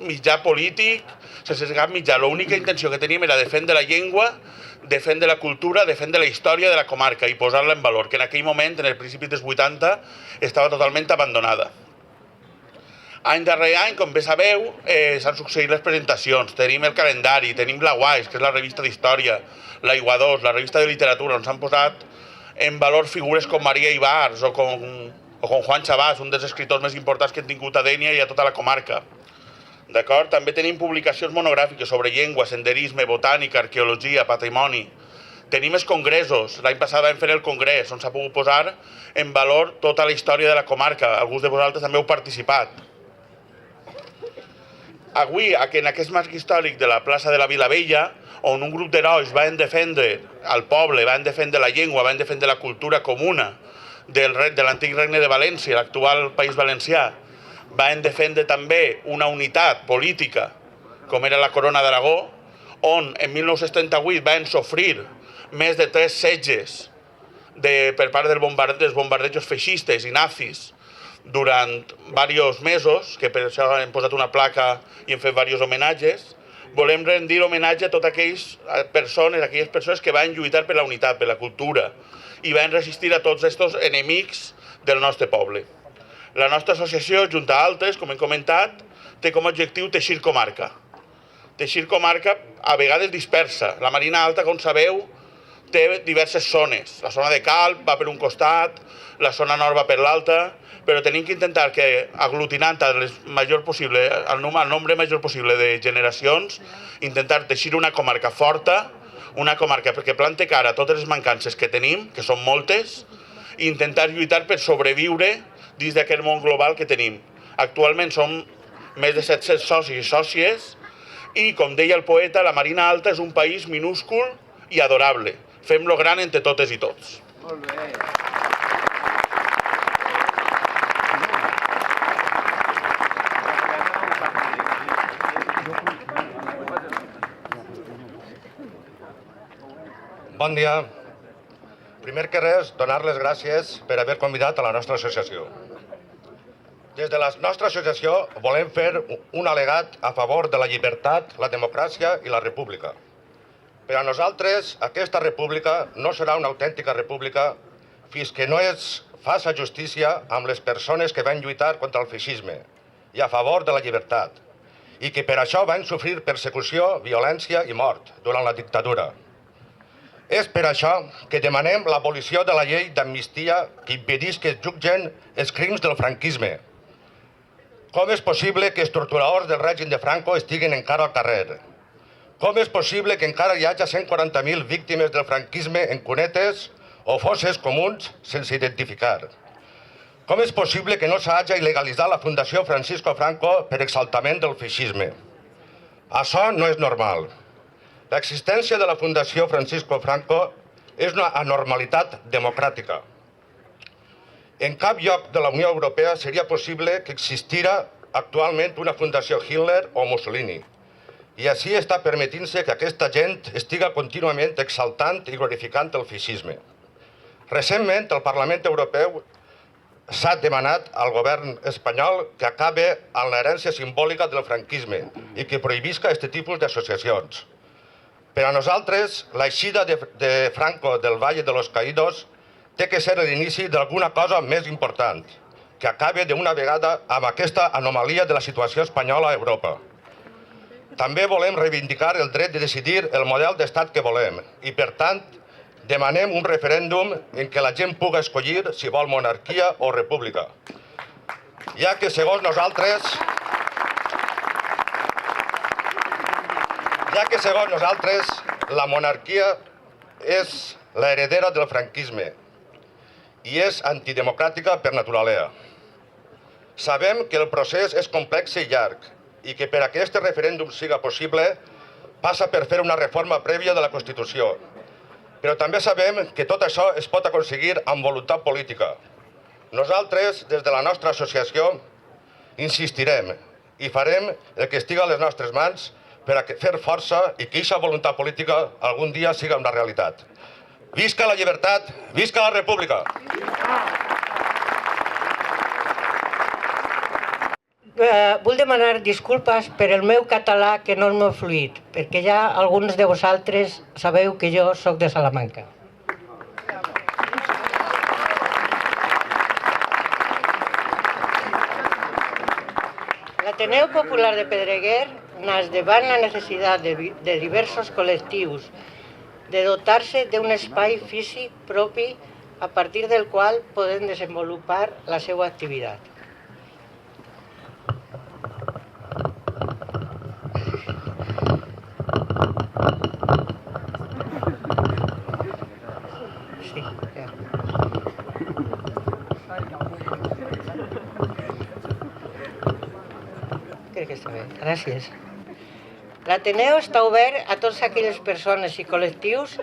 mitjà polític, sense cap mitjà. L'única intenció que teníem era defendre la llengua, defendre la cultura, defendre la història de la comarca i posar-la en valor, que en aquell moment, en el principi dels 80, estava totalment abandonada. Any darrere any, com bé sabeu, s'han succeït les presentacions, tenim el calendari, tenim la UAIS, que és la revista d'història, la Iguadós, la revista de literatura, on s'han posat en valor figures com Maria Ibars o com Juan Chabás, un dels escriptors més importants que han tingut a Dénia i a tota la comarca. També tenim publicacions monogràfiques sobre llengua, senderisme, botànica, arqueologia, patrimoni. Tenim els congressos. L'any passat vam fer el congrés, on s'ha pogut posar en valor tota la història de la comarca. Alguns de vosaltres també heu participat. Avui, en aquest marc històric de la plaça de la Vila Vella, on un grup d'herois van defendre el poble, van defendre la llengua, van defendre la cultura comuna de l'antic regne de València, l'actual País Valencià, van defendre també una unitat política, com era la Corona d'Aragó, on en 1938 van sofrir més de 3 setges per part dels bombardejos feixistes i nazis durant diversos mesos, que per això hem posat una placa i hem fet diversos homenatges. Volem rendir homenatge a totes aquelles persones que van lluitar per la unitat, per la cultura, i van resistir a tots aquests enemics del nostre poble. La nostra associació, junt a altres, com hem comentat, té com a objectiu teixir comarca. Teixir comarca a vegades dispersa. La Marina Alta, com sabeu, té diverses zones. La zona de Calp va per un costat, la zona nord va per l'altra, però tenim que intentar que, aglutinant el nombre major possible de generacions, intentar teixir una comarca forta, una comarca que plante cara a totes les mancances que tenim, que són moltes, i intentar lluitar per sobreviure dins d'aquest món global que tenim. Actualment som més de 700 socis i sòcies i, com deia el poeta, la Marina Alta és un país minúscul i adorable. Fem-lo gran entre totes i tots. Molt bé. Bon dia. primer que res, donar les gràcies per haver convidat a la nostra associació. Des de la nostra associació volem fer un al·legat a favor de la llibertat, la democràcia i la república. Per a nosaltres, aquesta república no serà una autèntica república fins que no es faça justícia amb les persones que van lluitar contra el feixisme i a favor de la llibertat, i que per això van sofrir persecució, violència i mort durant la dictadura. És per això que demanem l'abolició de la llei d'amnistia que impedís que es jutgen els crims del franquisme. Com és possible que els torturadors del règim de Franco estiguin encara al carrer? Com és possible que encara hi hagi 140.000 víctimes del franquisme en cunetes o fosses comuns sense identificar? Com és possible que no s'hagi il·legalitzat la Fundació Francisco Franco per exaltament del feixisme? Això no és normal. L'existència de la Fundació Francisco Franco és una anormalitat democràtica. En cap lloc de la Unió Europea seria possible que existira actualment una Fundació Hitler o Mussolini. I així està permetint-se que aquesta gent estiga contínuament exaltant i glorificant el feixisme. Recentment, el Parlament Europeu s'ha demanat al govern espanyol que acabe amb l'herència simbòlica del franquisme i que prohibisca aquest tipus d'associacions. Per a nosaltres, l'eixida de Franco del Valle de los Caídos té que ser l'inici d'alguna cosa més important, que acabe d'una vegada amb aquesta anomalia de la situació espanyola a Europa. També volem reivindicar el dret de decidir el model d'estat que volem i, per tant, demanem un referèndum en què la gent pugui escollir si vol monarquia o república. Ja que, segons nosaltres, la monarquia és l'heredera del franquisme i és antidemocràtica per naturalesa. Sabem que el procés és complex i llarg i que per a que aquest referèndum siga possible passa per fer una reforma prèvia de la Constitució. Però també sabem que tot això es pot aconseguir amb voluntat política. Nosaltres, des de la nostra associació, insistirem i farem el que estigui a les nostres mans per a fer força i que aquesta voluntat política algun dia siga una realitat. Visca la llibertat, visca la república! Vull demanar disculpes per el meu català que no és molt fluid, perquè ja alguns de vosaltres sabeu que jo soc de Salamanca. L'Ateneu Popular de Pedreguer naix davant la necessitat de diversos col·lectius de dotar-se d'un espai físic propi a partir del qual poden desenvolupar la seva activitat. Sí, ja. Crec que està bé. Gràcies. L'Ateneu està obert a totes aquelles persones i col·lectius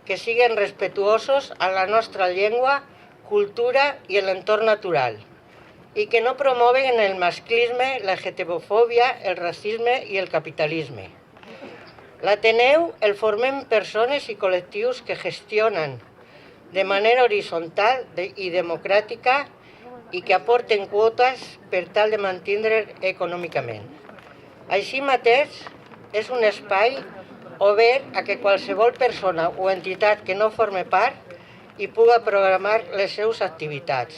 que siguin respetuosos amb la nostra llengua, cultura i l'entorn natural i que no promoven el masclisme, la heterofòbia, el racisme i el capitalisme. L'Ateneu el formem persones i col·lectius que gestionen de manera horitzontal i democràtica i que aporten quotes per tal de mantindre econòmicament. Així mateix, és un espai obert a que qualsevol persona o entitat que no forme part hi pugui programar les seves activitats.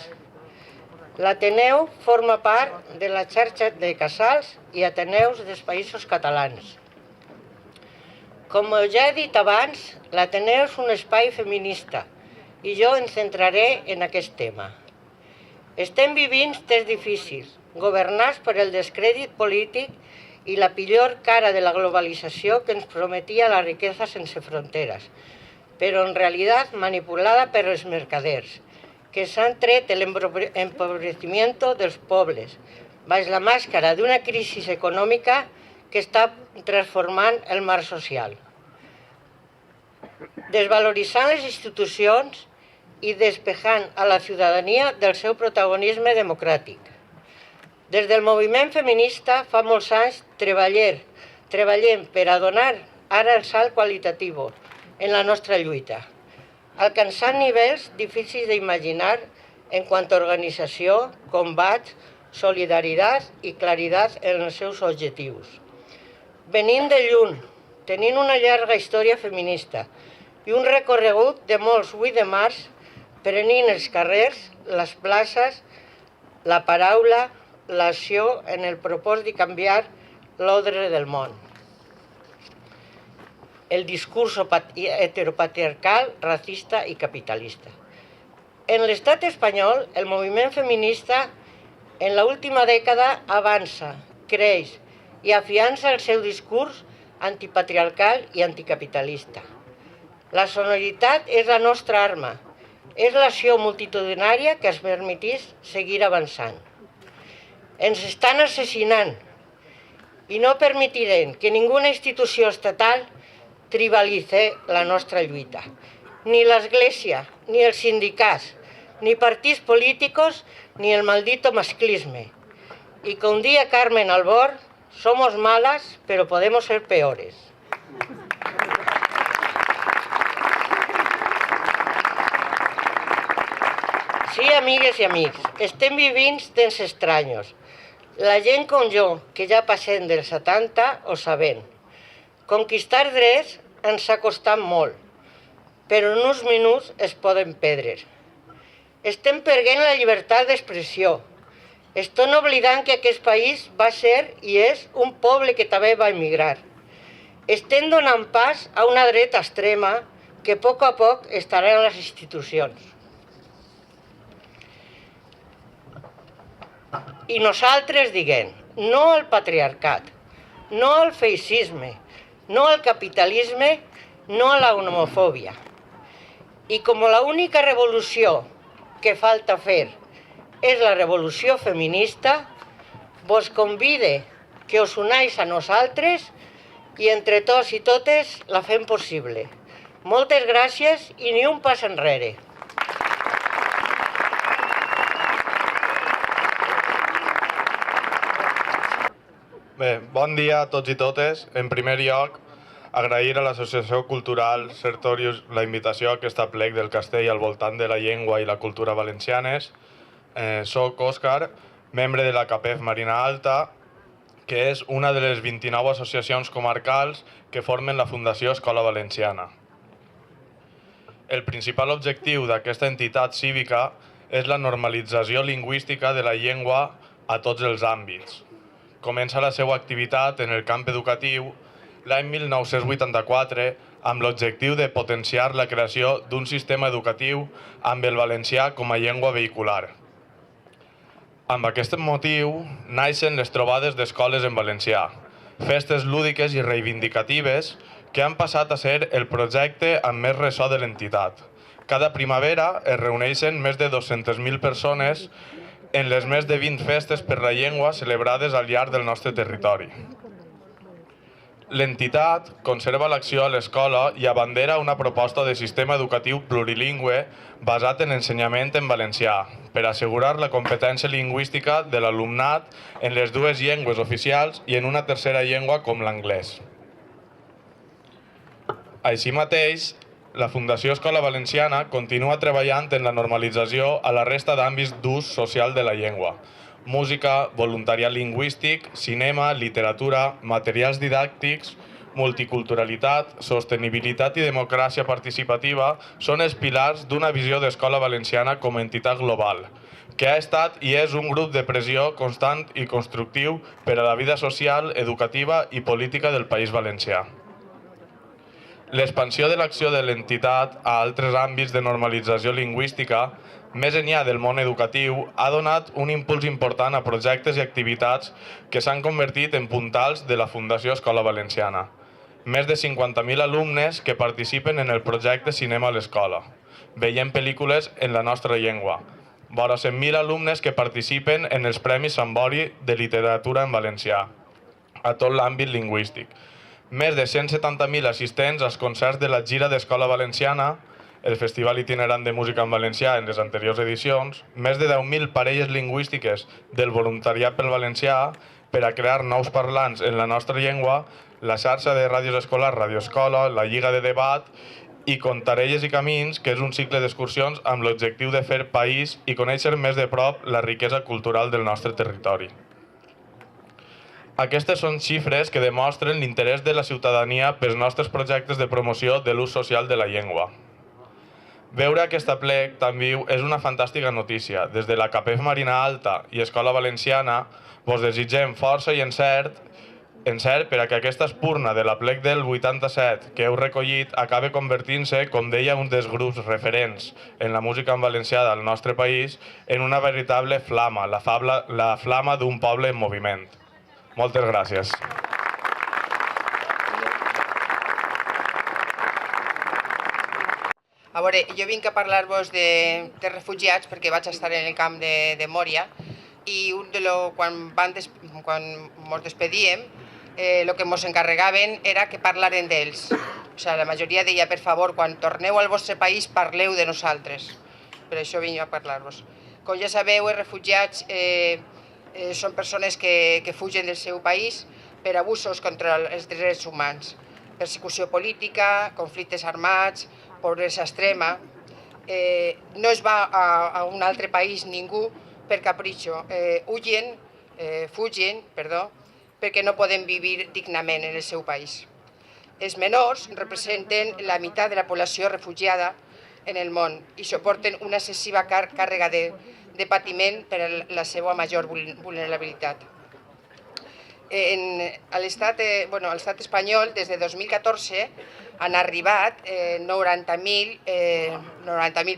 L'Ateneu forma part de la xarxa de casals i ateneus dels països catalans. Com ja he dit abans, l'Ateneu és un espai feminista i jo em centraré en aquest tema. Estem vivint temps difícils, governats per el descrèdit polític i la pitjor cara de la globalització que ens prometia la riquesa sense fronteres, però en realitat manipulada per els mercaders, que s'han tret l'empobrecimiento dels pobles, baix la màscara d'una crisi econòmica que està transformant el mar social. Desvaloritzant les institucions i despejant a la ciutadania del seu protagonisme democràtic. Des del moviment feminista fa molts anys treballem per a donar ara el salt qualitatiu en la nostra lluita. alcanzant nivells difícils d'imaginar en quant a organització, combats, solidaritat i claritat en els seus objectius. Venint de lluny, tenint una llarga història feminista i un recorregut de molts 8 de març, prenent els carrers, les places, la paraula, l'acció en el propòsit de canviar l'ordre del món. El discurs heteropatriarcal, racista i capitalista. En l'estat espanyol, el moviment feminista en l'última dècada avança, creix i afiança el seu discurs antipatriarcal i anticapitalista. La sonoritat és la nostra arma, és l'acció multitudinària que ens permetís seguir avançant. Ens estan assassinant i no permetirem que ninguna institució estatal tribalitzi la nostra lluita. Ni l'Església, ni els sindicats, ni partits políticos, ni el maldito masclisme. Y con día Carmen Albor, somos malas, pero podemos ser peores. Sí, amigues i amics, estem vivint temps estranyos. La gent com jo, que ja passem dels 70, ho sabem. Conquistar drets ens ha costat molt, però en uns minuts es poden perdre. Estem perdent la llibertat d'expressió. Estan oblidant que aquest país va ser i és un poble que també va emigrar. Estem donant pas a una dreta extrema que a poc estarà en les institucions. I nosaltres diguem no al patriarcat, no al feixisme, no al capitalisme, no a la homofòbia. I com l'única revolució que falta fer és la revolució feminista, vos convide que us uneix a nosaltres i entre tots i totes la fem possible. Moltes gràcies i ni un pas enrere. Bé, bon dia a tots i totes. En primer lloc, agrair a l'Associació Cultural Sertorius la invitació a aquesta plec del castell al voltant de la llengua i la cultura valencianes. Soc Òscar, membre de la CAPEF Marina Alta, que és una de les 29 associacions comarcals que formen la Fundació Escola Valenciana. El principal objectiu d'aquesta entitat cívica és la normalització lingüística de la llengua a tots els àmbits. Comença la seva activitat en el camp educatiu l'any 1984 amb l'objectiu de potenciar la creació d'un sistema educatiu amb el valencià com a llengua vehicular. Amb aquest motiu naixen les trobades d'escoles en valencià, festes lúdiques i reivindicatives que han passat a ser el projecte amb més ressò de l'entitat. Cada primavera es reuneixen més de 200.000 persones en les més de 20 festes per la llengua celebrades al llarg del nostre territori. L'entitat conserva l'acció a l'escola i abandera una proposta de sistema educatiu plurilingüe basat en ensenyament en valencià, per assegurar la competència lingüística de l'alumnat en les dues llengües oficials i en una tercera llengua com l'anglès. Així mateix, la Fundació Escola Valenciana continua treballant en la normalització a la resta d'àmbits d'ús social de la llengua. Música, voluntariat lingüístic, cinema, literatura, materials didàctics, multiculturalitat, sostenibilitat i democràcia participativa són els pilars d'una visió d'Escola Valenciana com a entitat global, que ha estat i és un grup de pressió constant i constructiu per a la vida social, educativa i política del País Valencià. L'expansió de l'acció de l'entitat a altres àmbits de normalització lingüística, més enllà del món educatiu, ha donat un impuls important a projectes i activitats que s'han convertit en puntals de la Fundació Escola Valenciana. Més de 50.000 alumnes que participen en el projecte Cinema a l'Escola, veient pel·lícules en la nostra llengua. Vora 100.000 alumnes que participen en els Premis Sant Bori de Literatura en Valencià, a tot l'àmbit lingüístic. Més de 170.000 assistents als concerts de la Gira d'Escola Valenciana, el Festival Itinerant de Música en Valencià en les anteriors edicions, més de 10.000 parelles lingüístiques del voluntariat pel valencià per a crear nous parlants en la nostra llengua, la xarxa de ràdios escolars Radio Escola, la Lliga de Debat i Contarelles i Camins, que és un cicle d'excursions amb l'objectiu de fer país i conèixer més de prop la riquesa cultural del nostre territori. Aquestes són xifres que demostren l'interès de la ciutadania pels nostres projectes de promoció de l'ús social de la llengua. Veure aquest aplec tan viu és una fantàstica notícia. Des de la CAPEF Marina Alta i Escola Valenciana vos desitgem força i encert per a que aquesta espurna de l'aplec del 87 que heu recollit acabe convertint-se, com deia un dels grups referents en la música en valencià del nostre país, en una veritable flama, la flama d'un poble en moviment. Moltes gràcies. A veure, jo vinc a parlar-vos de refugiats perquè vaig estar en el camp de Mòria i quan ens despedíem, el que ens encarregaven era que parlaren d'ells. O sigui, la majoria deia, per favor, quan torneu al vostre país, parleu de nosaltres. Per això vinc a parlar-vos. Com ja sabeu, els refugiats són persones que fugen del seu país per abusos contra els drets humans, persecució política, conflictes armats, pobresa extrema. No es va a un altre país ningú per capritxo. Fugen, perquè no poden vivir dignament en el seu país. Els menors representen la meitat de la població refugiada en el món i suporten una excessiva càrrega de patiment per a la seva major vulnerabilitat. A l'estat espanyol, des de 2014, han arribat 90.000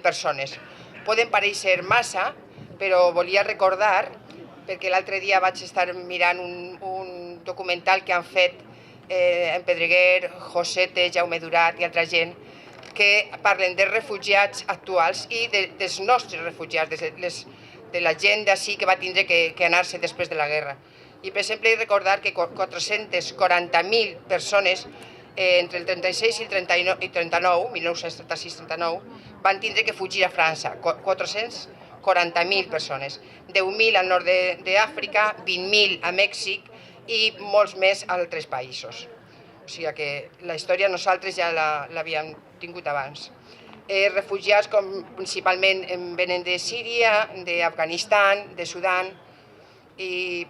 persones. Poden parèixer massa, però volia recordar, perquè l'altre dia vaig estar mirant un documental que han fet en Pedreguer, Josete, Jaume Durat i altra gent, que parlen dels refugiats actuals i dels nostres refugiats, de la gent d'ací que va tindre que anar-se després de la guerra. I, per exemple, recordar que 440.000 persones entre el 36 i el 39, 1936-39, van tindre que fugir a França. 440.000 persones. 10.000 al nord d'Àfrica, 20.000 a Mèxic i molts més a altres països. O sigui que la història nosaltres ja l'havíem tingut abans. Refugiats principalment venen de Síria, d'Afganistan, de Sudan, i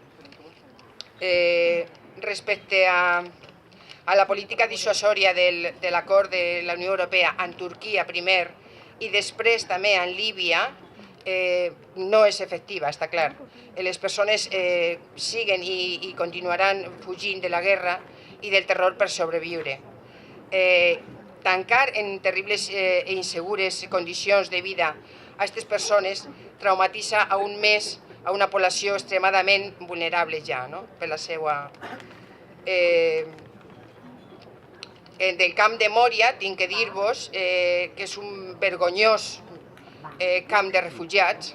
respecte a la política dissuasòria de l'acord de la Unió Europea en Turquia primer i després també en Líbia, no és efectiva, està clar. Les persones siguen i continuaran fugint de la guerra i del terror per sobreviure. Tancar en terribles i insegures condicions de vida a aquestes persones traumatitza aún més a una població extremadament vulnerable ja, per la seva... Del camp de Mòria tinc que dir-vos que és un vergonyós camp de refugiats,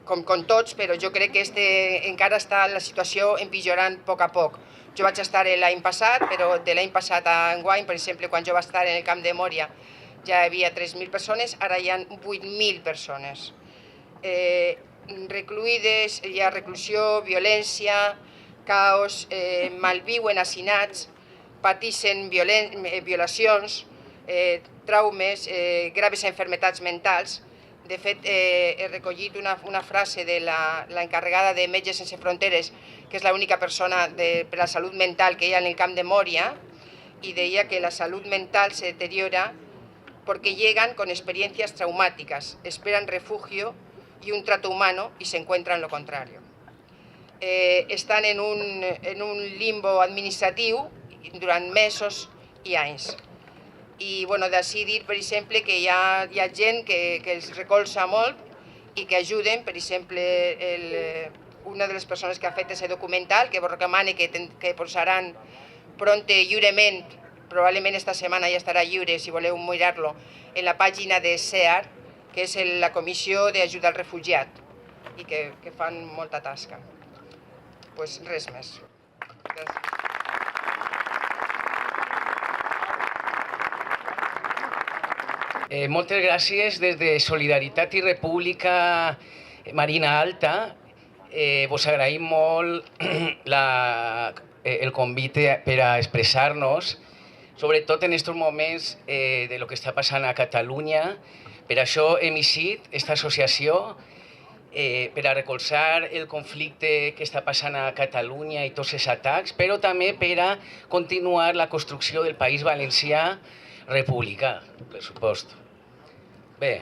com tots, però jo crec que encara està la situació empitjorant a poc. Jo vaig estar l'any passat, però de l'any passat a enguany, per exemple, quan jo vaig estar en el camp de Mòria, ja hi havia 3.000 persones, ara hi ha 8.000 persones. Recluïdes, hi ha reclusió, violència, caos, malviuen assinats, pateixen violacions, traumes, graves malalties mentals. De fet, he recollit una frase de l'encarregada de Metges Sense Fronteres, que és l'única persona per la salut mental que hi ha en el camp de Mòria, y deia que la salud mental se deteriora porque llegan con experiencias traumáticas, esperan refugio y un trato humano y se encuentran lo contrario. Estan en un limbo administratiu durant mesos i anys. I d'ací dir, per exemple, que hi ha gent que els recolza molt i que ajuden, per exemple, una de les persones que ha fet aquest documental, que vos recomano que posaran pronte lliurement, probablement esta setmana ja estarà lliure, si voleu mirar-lo, en la pàgina de CEAR, que és la Comissió d'Ajuda al Refugiat, i que fan molta tasca. Doncs res més. Gràcies. Moltes gràcies des de Solidaritat i República Marina Alta. Vos agraïm molt el convite per a expressar-nos. sobretot en aquests moments de lo que està passant a Catalunya. Per això hem iniciat aquesta associació per a recolzar el conflicte que està passant a Catalunya i tots els atacs, però també per a continuar la construcció del País Valencià republicà, per supost. Bé,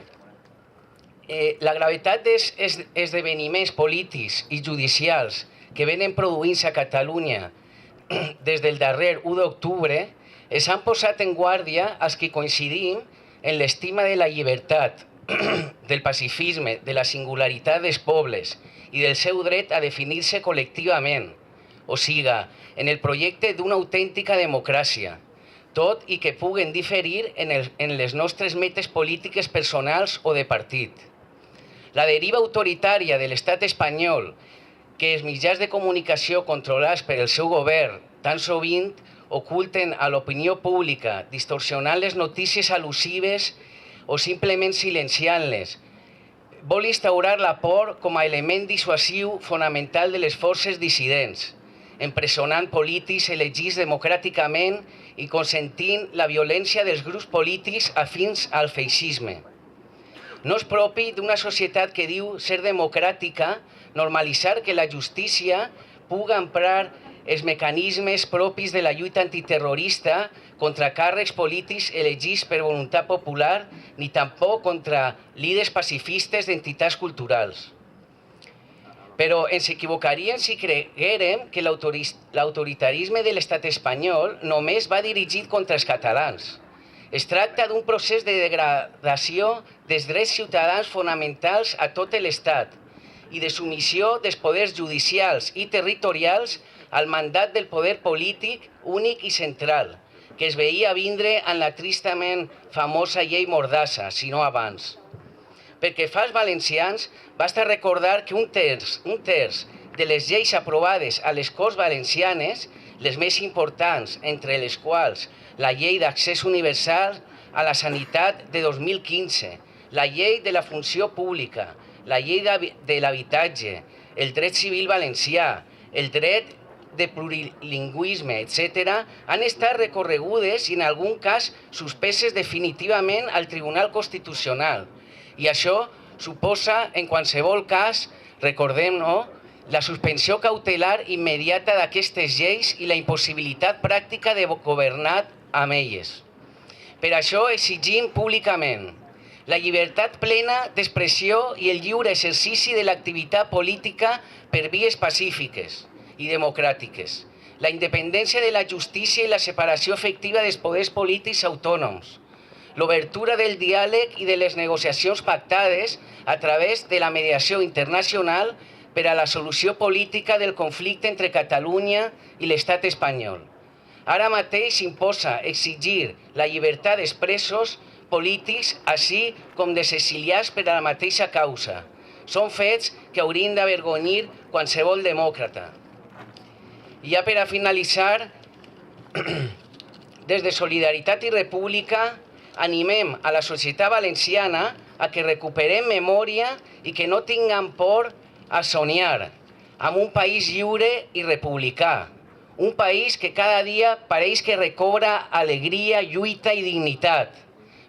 la gravetat dels esdeveniments polítics i judicials que venen produint-se a Catalunya des del darrer 1 d'octubre ens han posat en guàrdia els que coincidim en l'estima de la llibertat, del pacifisme, de la singularitat dels pobles i del seu dret a definir-se col·lectivament, o siga, en el projecte d'una autèntica democràcia, tot i que puguen diferir en les nostres metes polítiques personals o de partit. La deriva autoritària de l'estat espanyol, que els mitjans de comunicació controlats per el seu govern tan sovint oculten a l'opinió pública, distorsionant les notícies al·lusives o simplement silenciant-les, vol instaurar la por com a element dissuasiu fonamental de les forces dissidents, empresonant polítics elegits democràticament i consentint la violència dels grups polítics afins al feixisme. No és propi d'una societat que diu ser democràtica normalitzar que la justícia puga emprar els mecanismes propis de la lluita antiterrorista contra càrrecs polítics elegits per voluntat popular ni tampoc contra líders pacifistes d'entitats culturals. Però ens equivocaríem si creguérem que l'autoritarisme de l'estat espanyol només va dirigit contra els catalans. Es tracta d'un procés de degradació dels drets ciutadans fonamentals a tot l'estat i de submissió dels poders judicials i territorials al mandat del poder polític únic i central, que es veia vindre en la tristament famosa llei Mordassa, si no abans. Perquè fa als valencians basta recordar que un terç de les lleis aprovades a les Corts Valencianes, les més importants, entre les quals la llei d'accés universal a la sanitat de 2015, la llei de la funció pública, la llei de l'habitatge, el dret civil valencià, el dret de plurilingüisme, etc., han estat recorregudes i en algun cas suspeses definitivament al Tribunal Constitucional. I això suposa, en qualsevol cas, recordem-ho, la suspensió cautelar immediata d'aquestes lleis i la impossibilitat pràctica de governar amb elles. Per això exigim públicament la llibertat plena d'expressió i el lliure exercici de l'activitat política per vies pacífiques i democràtiques, la independència de la justícia i la separació efectiva dels poders polítics autònoms, l'obertura del diàleg i de les negociacions pactades a través de la mediació internacional per a la solució política del conflicte entre Catalunya i l'estat espanyol. Ara mateix s'imposa exigir la llibertat dels presos polítics, així com dels exiliats per a la mateixa causa. Són fets que haurien d'avergonyir qualsevol demòcrata. I ja per a finalitzar, des de Solidaritat i República animem a la societat valenciana a que recuperem memòria i que no tinguem por a somiar amb un país lliure i republicà, un país que cada dia pareix que recobra alegria, lluita i dignitat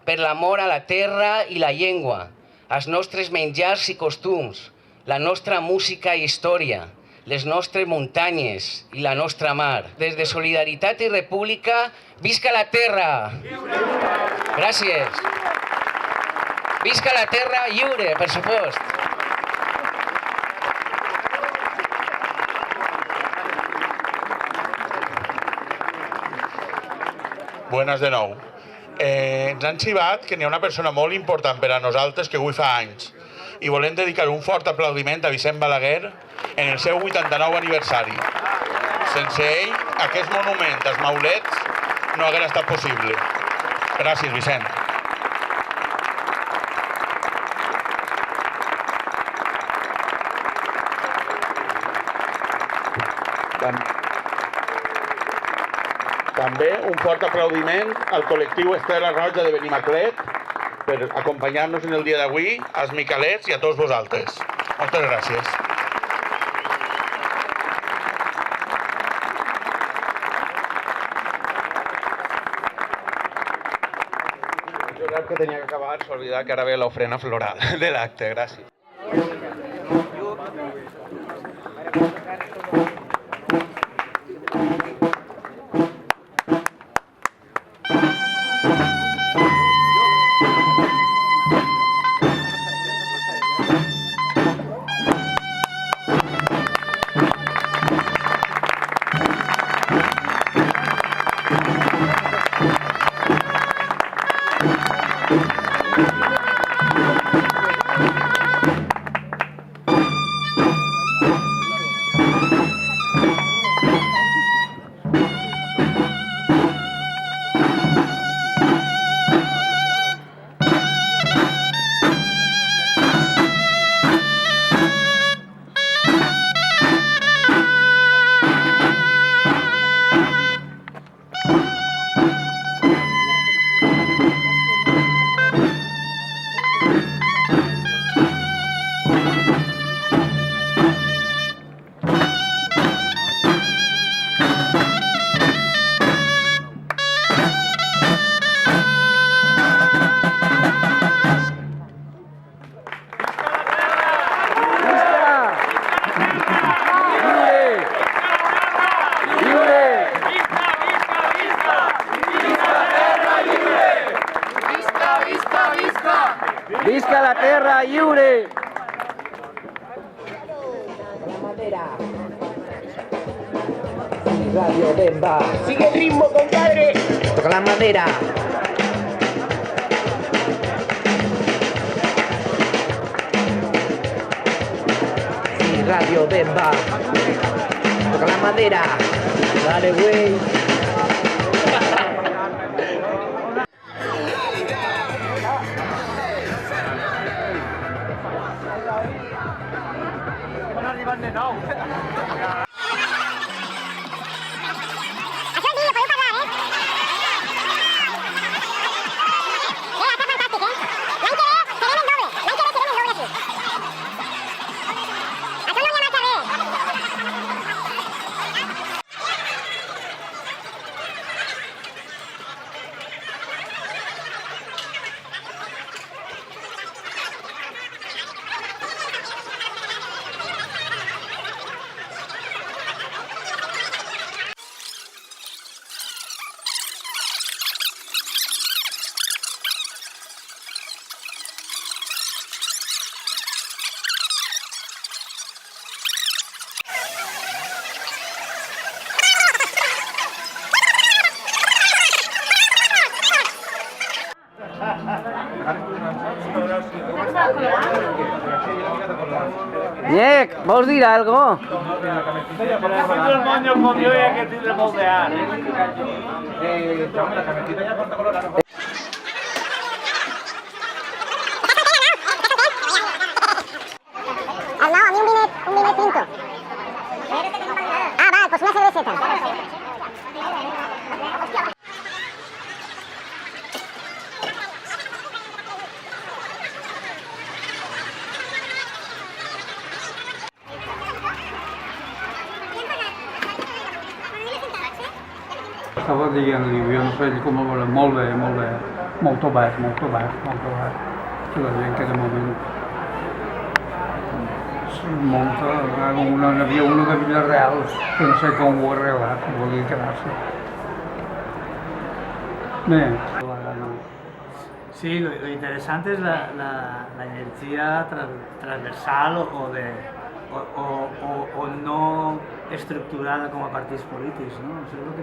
per l'amor a la terra i la llengua, els nostres menjars i costums, la nostra música i història, les nostres muntanyes i la nostra mar. Des de Solidaritat i República, visca la terra! Gràcies! Visca la terra lliure, per supost! Buenas de nou. Ens han xivat que n'hi ha una persona molt important per a nosaltres que avui fa anys i volem dedicar un fort aplaudiment a Vicent Balaguer en el seu 89 aniversari. Sense ell, aquest monument als Maulets no haguera estat possible. Gràcies, Vicent. També un fort aplaudiment al col·lectiu Estela Roja de Benimaclet per acompanyar-nos en el dia d'avui, als Miquelets i a tots vosaltres. Moltes gràcies. que tenia que acabar, s'ha oblidat que ara ve l'ofrena floral de l'acte. Gràcies. Visca la terra lliure! Radio Bemba. Sigue el ritmo, compadre. Toca la madera. Sí, Radio Bemba. Toca la madera. Dale, güey. Niec, vols dir algo? El moño con yo ya que tiene moldear. No, a mí un vino tinto. Ah, vale, pues una cerveceta. Estava dient-li, jo no sé com ho veurà, molt bé, molt obert. Que la gent que de moment munta, havia uno de Villarreal, que no sé com ho ha arreglat, volia quedar-se. Bé, Sí, lo interesante es la energía transversal o no estructurada com a partits polítics, no? Això és el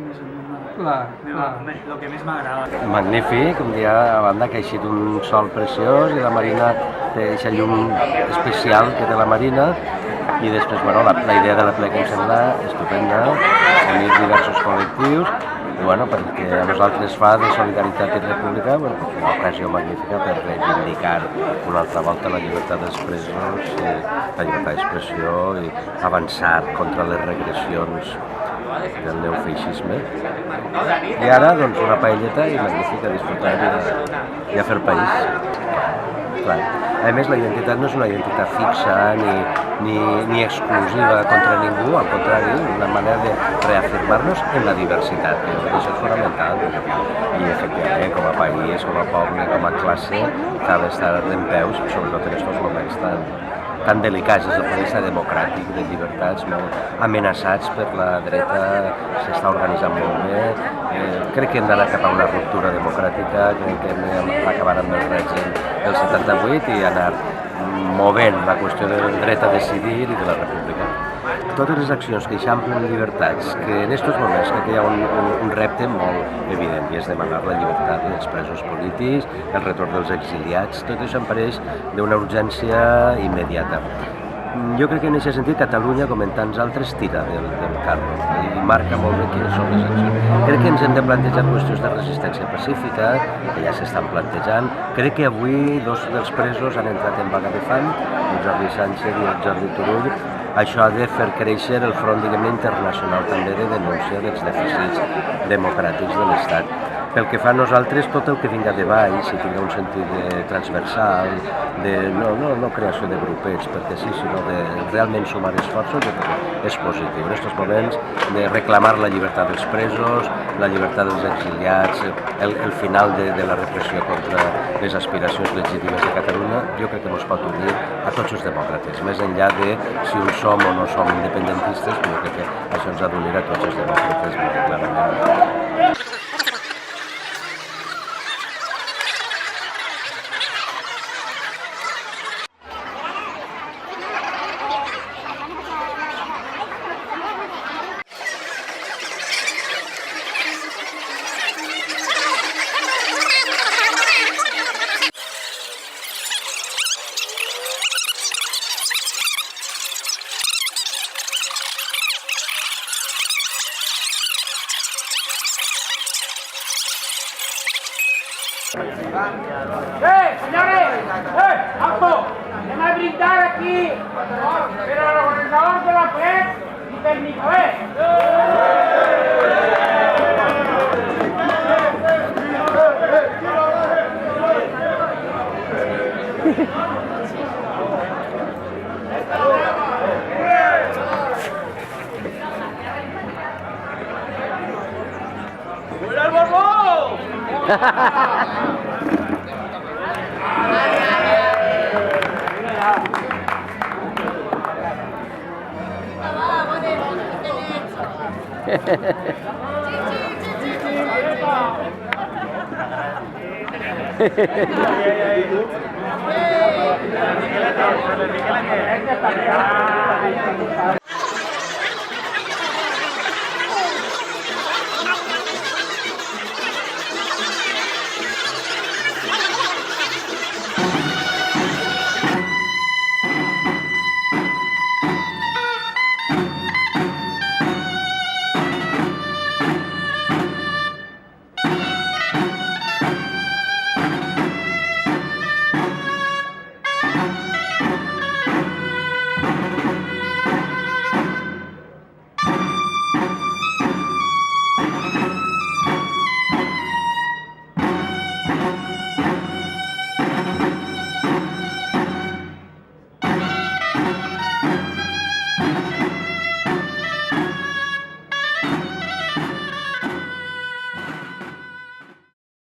que més m'agrada. Magnífic, un dia a banda que ha eixit un sol preciós i la Marina té aquesta llum especial que té la Marina i després, bueno, la idea de la plec em sembla estupenda, unir diversos col·lectius i, bueno, perquè a nosaltres fa de solidaritat i república, bueno, una ocasió magnífica per reivindicar una altra volta la llibertat d'expressió, la llibertat d'expressió i avançar contra les regressions del neofeixisme. I ara, doncs, una paelleta i magnífica, disfrutar i a fer país. Clar. A més, la identitat no és una identitat fixa ni exclusiva contra ningú, al contrari, una manera de reafirmar-nos en la diversitat, que això és fonamental. I, efectivament, com a país, com a poble, com a classe, cal estar dempeus, sobretot en aquests moments tan delicats des del punt de vista democràtic, de llibertats, molt amenaçats per la dreta, s'està organitzant molt bé. Crec que hem d'anar cap a una ruptura democràtica, crec que hem d'acabar amb el règim del 78 i anar movent la qüestió del dret a decidir i de la república. Totes les accions que eixamplen llibertats, que en aquests moments crec que hi ha un repte molt evident i és demanar la llibertat dels presos polítics, el retorn dels exiliats, tot això em pareix d'una urgència immediata. Jo crec que en aquest sentit Catalunya, com en tants altres, tira del carro i marca molt bé quines són les accions. Crec que ens hem de plantejar qüestions de resistència pacífica, que ja s'estan plantejant. Crec que avui dos dels presos han entrat en vaga de fam, el Jordi Sánchez i el Jordi Turull. Això ha de fer créixer el front, diguem-ne, internacional també de denúncia dels dèficits democràtics de l'Estat. Pel que fa a nosaltres, tot el que vinga de baix, si tinga un sentit transversal, no creació de grupets, perquè sí, sinó de realment sumar esforços, jo crec que és positiu. En aquests moments, de reclamar la llibertat dels presos, la llibertat dels exiliats, el final de la repressió contra les aspiracions legítimes de Catalunya, jo crec que ens pot unir a tots els demòcrates, més enllà de si un som o no som independentistes, però crec que això ens ha d'unir a tots els demòcrates, molt clarament. Señores! ¡Alto! ¡Vamos a brindar aquí! ¡Pero los organizadores de la FED y técnico, ¡Fuera el borbón!